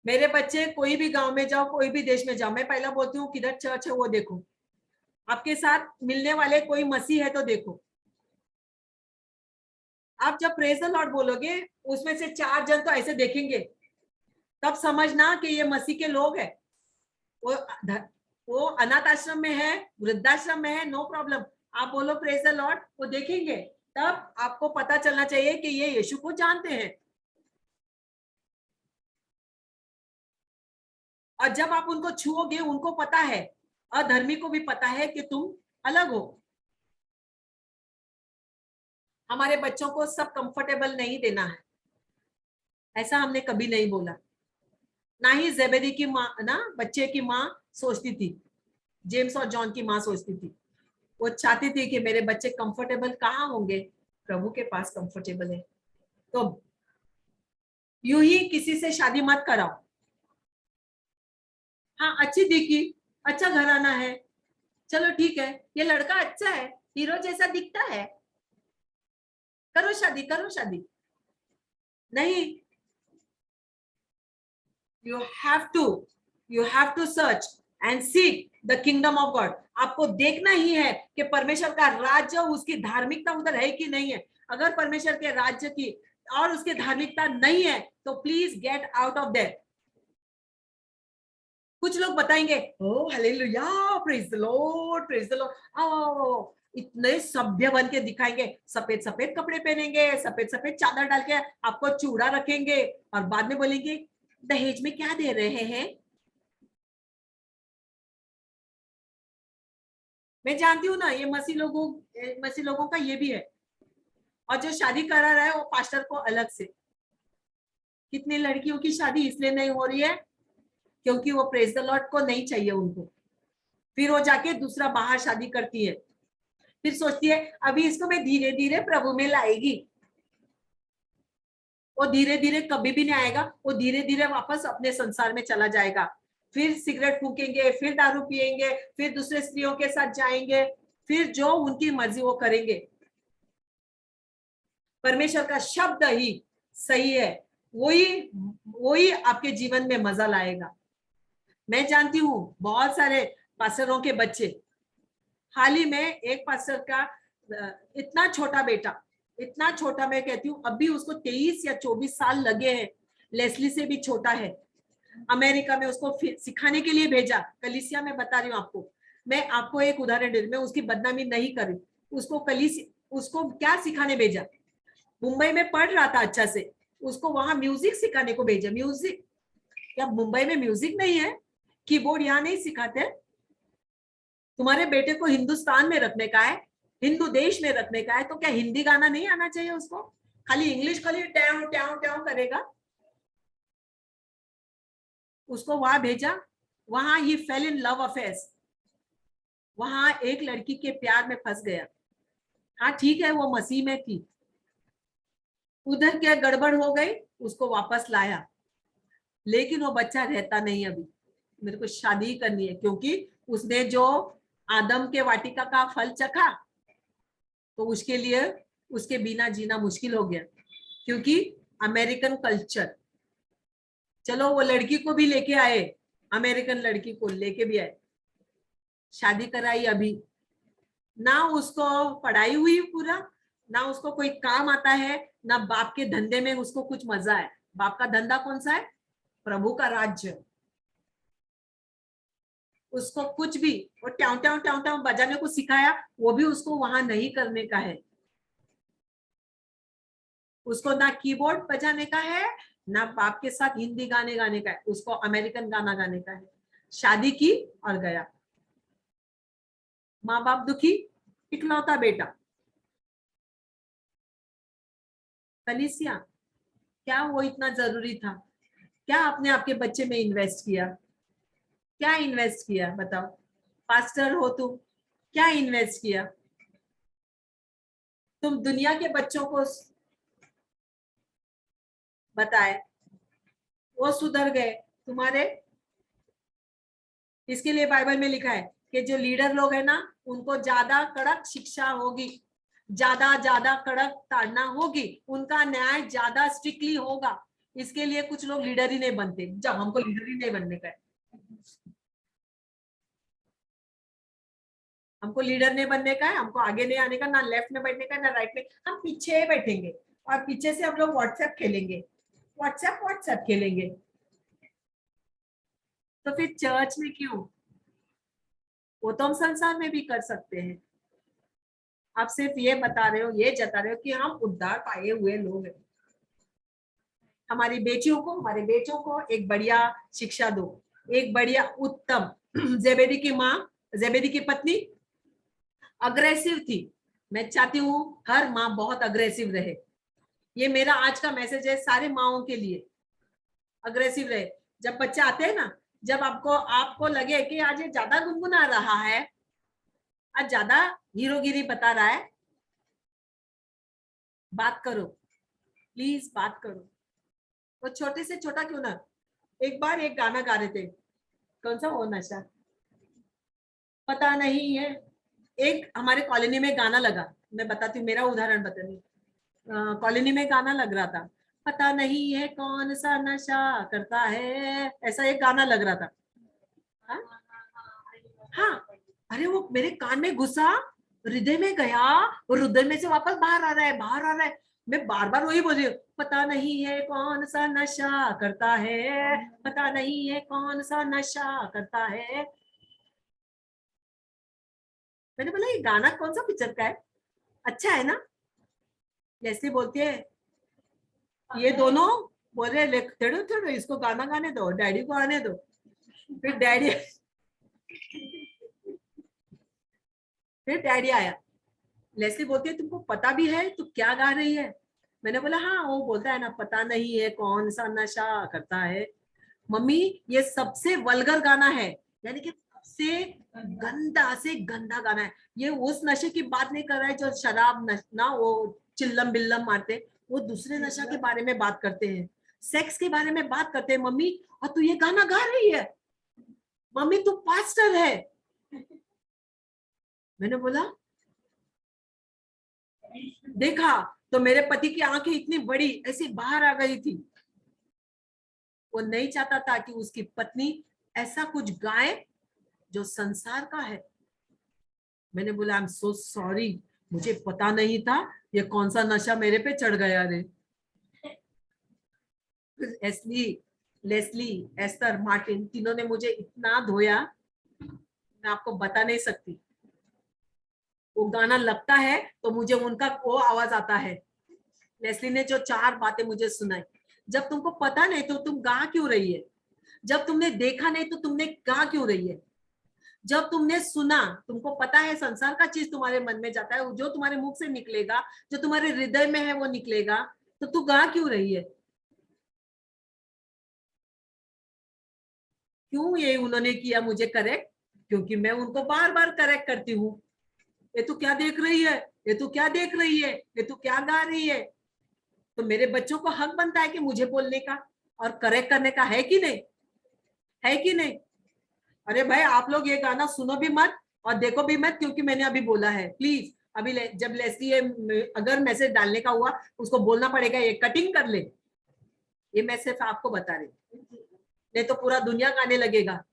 मेरे बच्चे कोई भी गांव में जाओ, कोई भी देश में जाओ, मैं पहला बोलती हूँ किधर चर्च है वो देखो, आपके साथ मिलने वाले कोई मसीह है तो देखो। आप जब प्रेज द लॉर्ड बोलोगे, उसमें से 4 जन तो ऐसे देखेंगे, तब समझना कि ये मसीह के लोग हैं। वो वो अनाथ आश्रम में है, वृद्धाश्रम में है, नो प्रॉब्लम, आप बोलो प्रेज द लॉर्ड, वो देखेंगे, तब आपको पता चलना चाहिए कि ये यीशु को जानते हैं। और जब आप उनको छुओगे, उनको पता है, अधर्मी को भी पता है कि तुम अलग हो। हमारे बच्चों को सब कंफर्टेबल नहीं देना है, ऐसा हमने कभी नहीं बोला। ना ही जेबेदी की माँ ना, बच्चे की माँ सोचती थी, जेम्स और जॉन की माँ सोचती थी, वो चाहती थी कि मेरे बच्चे कंफर्टेबल कहाँ होंगे, प्रभु के पास कंफर्टेबल है। तो यूं ही किसी से शादी मत कराओ, हाँ अच्छी दिखी, अच्छा घराना है, चलो ठीक है, ये लड़का अच्छा है, हीरो जैसा दिखता है, करो शादी, करो शादी, नहीं। You have to search and seek the kingdom of God. आपको देखना ही है कि परमेश्वर का राज्य, उसकी धार्मिकता उधर है कि नहीं है। अगर परमेश्वर के राज्य की और उसकी धार्मिकता नहीं है, तो please get out of that. कुछ लोग बताएंगे, oh hallelujah, praise the Lord, praise the Lord, ओ इतने सभ्य बन के दिखाएंगे, सफेद सफेद कपड़े पहनेंगे, सफेद सफेद चादर डाल के आपको चूड़ा रखेंगे, और बाद में बोलेंगे दहेज में क्या दे रहे हैं। मैं जानती हूँ ना, ये मसीह लोगों का ये भी है, और जो शादी करा रहा है वो पास्टर को अलग से। कितनी लड़कियों की शादी इसलिए नहीं हो रही है क्योंकि वो प्रेज द लॉर्ड को नहीं चाहिए उनको, फिर वो जाके दूसरा बाहर शादी करती है, फिर सोचती है अभी इसको मैं धीरे धीरे प्रभु में लाएगी। वो धीरे धीरे कभी भी नहीं आएगा, वो धीरे धीरे वापस अपने संसार में चला जाएगा, फिर सिगरेट फूकेंगे, फिर दारू पिएंगे, फिर दूसरे स्त्रियों के साथ जाएंगे, फिर जो उनकी मर्जी वो करेंगे। परमेश्वर का शब्द ही सही है, वही वही आपके जीवन में मजा लाएगा। मैं जानती हूँ बहुत सारे पास्टरों के बच्चे, हाल ही में एक पास्टर का इतना छोटा बेटा, इतना छोटा, मैं कहती हूँ अभी उसको 23 या 24 साल लगे हैं, लेस्ली से भी छोटा है, अमेरिका में उसको सिखाने के लिए भेजा, कलीसिया में बता रही हूँ आपको। मैं आपको एक उदाहरण दे रही, मैं उसकी बदनामी नहीं कर रही, उसको उसको क्या सिखाने भेजा, मुंबई में पढ़ रहा था अच्छा से, उसको वहां म्यूजिक सिखाने को भेजा। म्यूजिक, क्या मुंबई में म्यूजिक नहीं है, कीबोर्ड यहाँ नहीं सिखाते। तुम्हारे बेटे को हिंदुस्तान में रखने का है, हिंदू देश में रखने का है, तो क्या हिंदी गाना नहीं आना चाहिए उसको, खाली इंग्लिश खाली ट्याव ट्याव ट्याव करेगा। उसको वहां भेजा, वहां ही फेल इन लव अफेयर्स, वहां एक लड़की के प्यार में फंस गया। हाँ ठीक है, वो मसीह में थी, उधर क्या गड़बड़ हो गई, उसको वापस लाया, लेकिन वो बच्चा रहता नहीं अभी, मेरे को शादी करनी है, क्योंकि उसने जो आदम के वाटिका का फल चखा, तो उसके लिए उसके बिना जीना मुश्किल हो गया, क्योंकि अमेरिकन कल्चर। चलो वो लड़की को भी लेके आए, अमेरिकन लड़की को लेके भी आए, शादी कराई, अभी ना उसको पढ़ाई हुई पूरा, ना उसको कोई काम आता है, ना बाप के धंधे में उसको कुछ मजा है। बाप का धंधा कौन सा है? प्रभु का राज्य। उसको कुछ भी, वो ट्याव ट्याव ट्याव ट्याव बजाने को सिखाया, वो भी उसको वहां नहीं करने का है। उसको ना कीबोर्ड बजाने का है, ना बाप के साथ हिंदी गाने गाने का है, उसको अमेरिकन गाना गाने का है। शादी की और गया, माँ बाप दुखी, इकलौता बेटा। कलीसिया, क्या वो इतना जरूरी था? क्या आपने आपके बच्चे में इन्वेस्ट किया? क्या इन्वेस्ट किया बताओ? पास्टर हो तुम, क्या इन्वेस्ट किया? तुम दुनिया के बच्चों को बताए, वो सुधर गए तुम्हारे। इसके लिए बाइबल में लिखा है कि जो लीडर लोग है ना, उनको ज्यादा कड़क शिक्षा होगी, ज्यादा ज्यादा कड़क ताड़ना होगी, उनका न्याय ज्यादा स्ट्रिक्टली होगा। इसके लिए कुछ लोग लीडर ही नहीं बनते, जब हमको लीडर ही नहीं बनने का है, हमको लीडर नहीं बनने का है, हमको आगे नहीं आने का, ना लेफ्ट में बैठने का, ना राइट में, हम पीछे बैठेंगे, और पीछे से हम लोग व्हाट्सएप खेलेंगे, व्हाट्सएप व्हाट्सएप खेलेंगे। तो फिर चर्च में क्यों? वो तो हम संसार में भी कर सकते हैं। आप सिर्फ ये बता रहे हो, ये जता रहे हो कि हम उद्धार पाए हुए लोग हैं। हमारी बेटियों को, हमारे बेटों को एक बढ़िया शिक्षा दो, एक बढ़िया उत्तम। जेबेदी की माँ, जेबेदी की पत्नी अग्रेसिव थी। मैं चाहती हूँ हर माँ बहुत अग्रेसिव रहे। ये मेरा आज का मैसेज है सारे माओं के लिए, अग्रेसिव रहे। जब बच्चे आते हैं ना, जब आपको आपको लगे कि आज ये ज्यादा गुनगुना रहा है, आज ज्यादा हीरोगिरी बता रहा है, बात करो, प्लीज बात करो। वो छोटे से छोटा क्यों ना। एक बार एक गाना गा रहे थे, कौन सा वो नशा, पता नहीं है। एक हमारे कॉलोनी में गाना लगा, मैं बताती हूँ, मेरा उदाहरण बताती, कॉलोनी में गाना लग रहा था, पता नहीं है कौन सा नशा करता है, ऐसा एक गाना लग रहा था। हाँ, हाँ, अरे वो मेरे कान में घुसा, हृदय में गया, और हृदय में से वापस बाहर आ रहा है, बाहर आ रहा है। मैं बार बार वही बोल रही हूँ, पता नहीं है कौन सा नशा करता है, पता नहीं है कौन सा नशा करता है। मैंने बोला ये गाना कौन सा पिक्चर का है, अच्छा है ना? जैसे बोलते हैं ये दोनों, बोल रहे थोड़ो थोड़ो इसको गाना गाने दो, डैडी को आने दो। फिर डैडी, फिर डैडी आया। लेस्ली बोलती है तुमको पता भी है तू क्या गा रही है? मैंने बोला हाँ। वो बोलता है ना, पता नहीं है कौन सा नशा करता है। मम्मी, ये सबसे वल्गर गाना है, यानी कि सबसे गंदा से गंदा गाना है। ये उस नशे की बात नहीं कर रहा है जो शराब ना वो चिल्लम बिल्लम मारते, वो दूसरे नशा के बारे में बात करते हैं, सेक्स के बारे में बात करते हैं मम्मी, और तू ये गाना गा रही है? मम्मी तू पास्टर है। मैंने बोला देखा, तो मेरे पति की आंखें इतनी बड़ी ऐसी बाहर आ गई थी। वो नहीं चाहता था कि उसकी पत्नी ऐसा कुछ गाए जो संसार का है। मैंने बोला आई एम सो सॉरी, मुझे पता नहीं था ये कौन सा नशा मेरे पे चढ़ गया रे। एस्ली, लेस्ली, एस्टर, मार्टिन, तीनों ने मुझे इतना धोया, मैं आपको बता नहीं सकती। वो गाना लगता है तो मुझे उनका वो आवाज आता है। लेस्ली ने जो चार बातें मुझे सुनाई, जब तुमको पता नहीं तो तुम गा क्यों रही है? जब तुमने देखा नहीं तो तुमने गा क्यों रही है? जब तुमने सुना, तुमको पता है संसार का चीज तुम्हारे मन में जाता है, जो तुम्हारे मुख से निकलेगा, जो तुम्हारे हृदय में है वो निकलेगा, तो तू गा क्यों रही है? क्यों ये उन्होंने किया मुझे करेक्ट? क्योंकि मैं उनको बार बार करेक्ट करती हूँ। ये तो क्या देख रही है, ये तो क्या देख रही है, ये तो क्या गा रही है। तो मेरे बच्चों को हक बनता है कि मुझे बोलने का और करेक्ट करने का, है कि नहीं? है कि नहीं? अरे भाई आप लोग ये गाना सुनो भी मत और देखो भी मत, क्योंकि मैंने अभी बोला है। प्लीज अभी जब लेस्ली अगर मैसेज डालने का हुआ उसको बोलना पड़ेगा ये कटिंग कर ले। ये मैं सिर्फ आपको बता रही, नहीं तो पूरा दुनिया गाने लगेगा।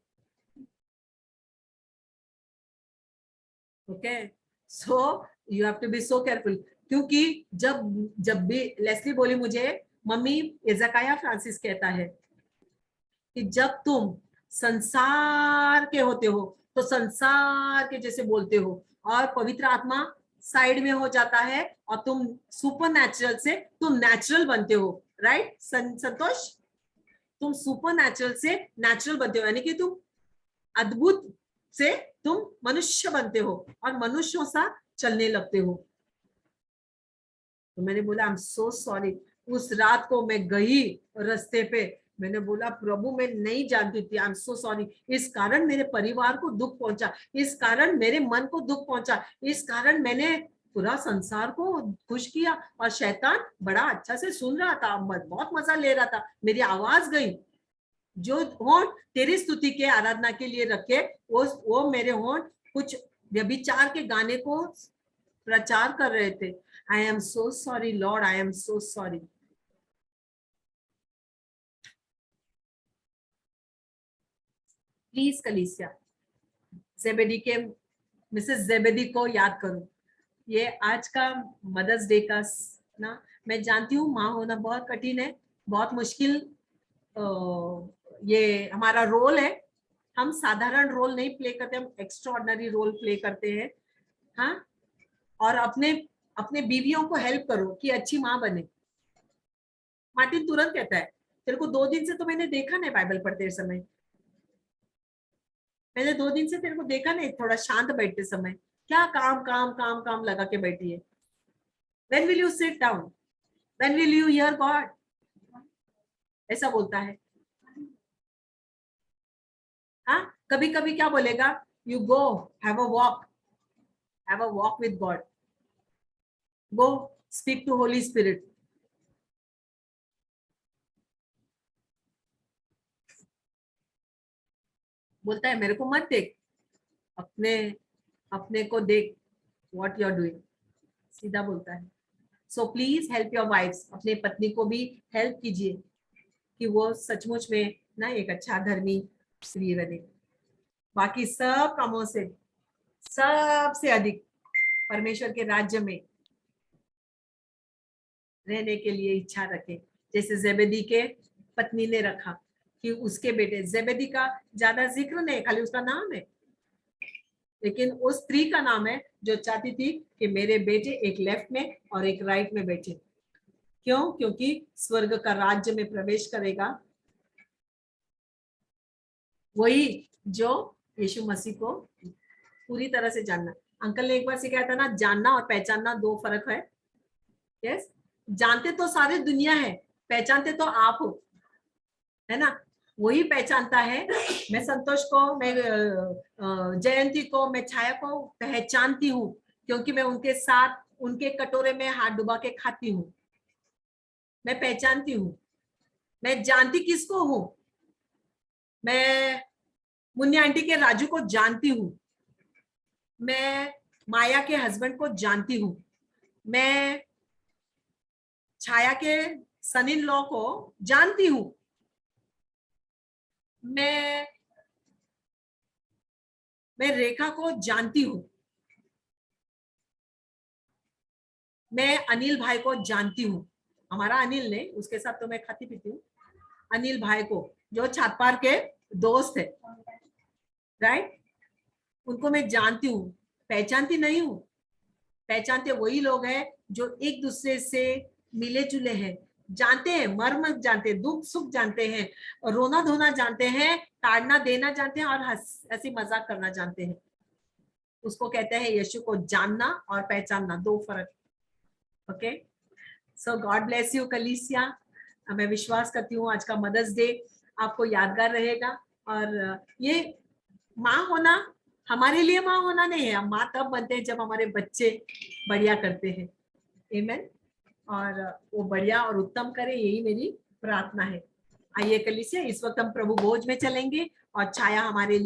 Okay, so you have to be so careful. क्योंकि जब जब भी लेस्ली बोली मुझे, मम्मी एजकाया फ्रांसिस कहता है कि जब तुम संसार के होते हो तो संसार के जैसे बोलते हो, और पवित्र आत्मा साइड में हो जाता है और तुम सुपर नेचुरल से तुम नेचुरल बनते हो। राइट संतोष? तुम सुपर नेचुरल से नेचुरल बनते हो, यानी कि तुम अद्भुत से तुम मनुष्य बनते हो और मनुष्यों सा चलने लगते हो। तो मैंने बोला आई एम सो सॉरी। उस रात को मैं गई रास्ते पे, मैंने बोला प्रभु मैं नहीं जानती थी, आई एम सो सॉरी। इस कारण मेरे परिवार को दुख पहुंचा, इस कारण मेरे मन को दुख पहुंचा, इस कारण मैंने पूरा संसार को खुश किया और शैतान बड़ा अच्छा से सुन रहा था, बहुत मजा ले रहा था। मेरी आवाज गई, जो होंठ तेरी स्तुति के आराधना के लिए रखे वो मेरे होंठ कुछ व्यभिचार के गाने को प्रचार कर रहे थे। I am so sorry Lord, I am so sorry. Please कलीसिया जेबेदी के मिसेस जेबेदी को याद करो। ये आज का मदर्स डे का ना, मैं जानती हूँ माँ होना बहुत कठिन है, बहुत मुश्किल। ये हमारा रोल है, हम साधारण रोल नहीं प्ले करते, हम एक्स्ट्रा ऑर्डिनरी रोल प्ले करते हैं। हाँ, और अपने अपने बीवियों को हेल्प करो कि अच्छी माँ बने। मार्टिन तुरंत कहता है तेरे को 2 दिन से तो मैंने देखा नहीं बाइबल पढ़ते समय, मैंने 2 दिन से तेरे को देखा नहीं थोड़ा शांत बैठते समय, क्या काम काम काम काम लगा के बैठी है। When will you sit down? When will you hear God? ऐसा बोलता है। हाँ, कभी कभी क्या बोलेगा, you go have a walk with God, go speak to Holy Spirit. बोलता है मेरे को मत देख, अपने अपने को देख, व्हाट यू आर डूइंग, सीधा बोलता है। So please help your wifes, अपने पत्नी को भी हेल्प कीजिए कि वो सचमुच में ना एक अच्छा धर्मी स्त्री बने। बाकी सब कामों से सबसे अधिक परमेश्वर के राज्य में रहने के लिए इच्छा रखे, जैसे जेबेदी के पत्नी ने रखा कि उसके बेटे, जेबेदी का ज्यादा जिक्र नहीं, खाली उसका नाम है, लेकिन उस स्त्री का नाम है जो चाहती थी कि मेरे बेटे एक लेफ्ट में और एक राइट में बैठे। क्यों? क्योंकि स्वर्ग का राज्य में प्रवेश करेगा वही जो यीशु मसीह को पूरी तरह से जानना। अंकल ने एक बार सिखाया था ना, जानना और पहचानना 2 फर्क है। यस, जानते तो सारी दुनिया है, पहचानते तो आप हो, है ना? वही पहचानता है। मैं संतोष को, मैं जयंती को, मैं छाया को पहचानती हूँ, क्योंकि मैं उनके साथ उनके कटोरे में हाथ डुबा के खाती हूँ। मैं पहचानती हूँ, मैं जानती किसको हूँ। मैं मुन्नी आंटी के राजू को जानती हूँ, मैं माया के हस्बैंड को जानती हूँ, मैं छाया के सन इन लॉ को जानती हूँ, मैं रेखा को जानती हूँ, मैं अनिल भाई को जानती हूँ। हमारा अनिल ने, उसके साथ तो मैं खाती पीती हूँ। अनिल भाई को जो छातपार के दोस्त है, राइट, उनको मैं जानती हूँ, पहचानती नहीं हूँ। पहचानते वही लोग हैं जो एक दूसरे से मिले जुले हैं, जानते हैं, मर्म जानते हैं, दुख सुख जानते हैं, रोना धोना जानते हैं, ताड़ना देना जानते हैं और हंसी मजाक करना जानते हैं। उसको कहते हैं यीशु को जानना और पहचानना, 2 फर्क। Okay, so God bless you कलीसिया। मैं विश्वास करती हूँ आज का मदर्स डे आपको यादगार रहेगा। और ये माँ होना हमारे लिए माँ होना नहीं है, हम माँ तब बनते हैं जब हमारे बच्चे बढ़िया करते हैं। आमीन। और वो बढ़िया और उत्तम करे, यही मेरी प्रार्थना है। आइए कलीसिया, इस वक्त हम प्रभु भोज में चलेंगे और छाया हमारे लिए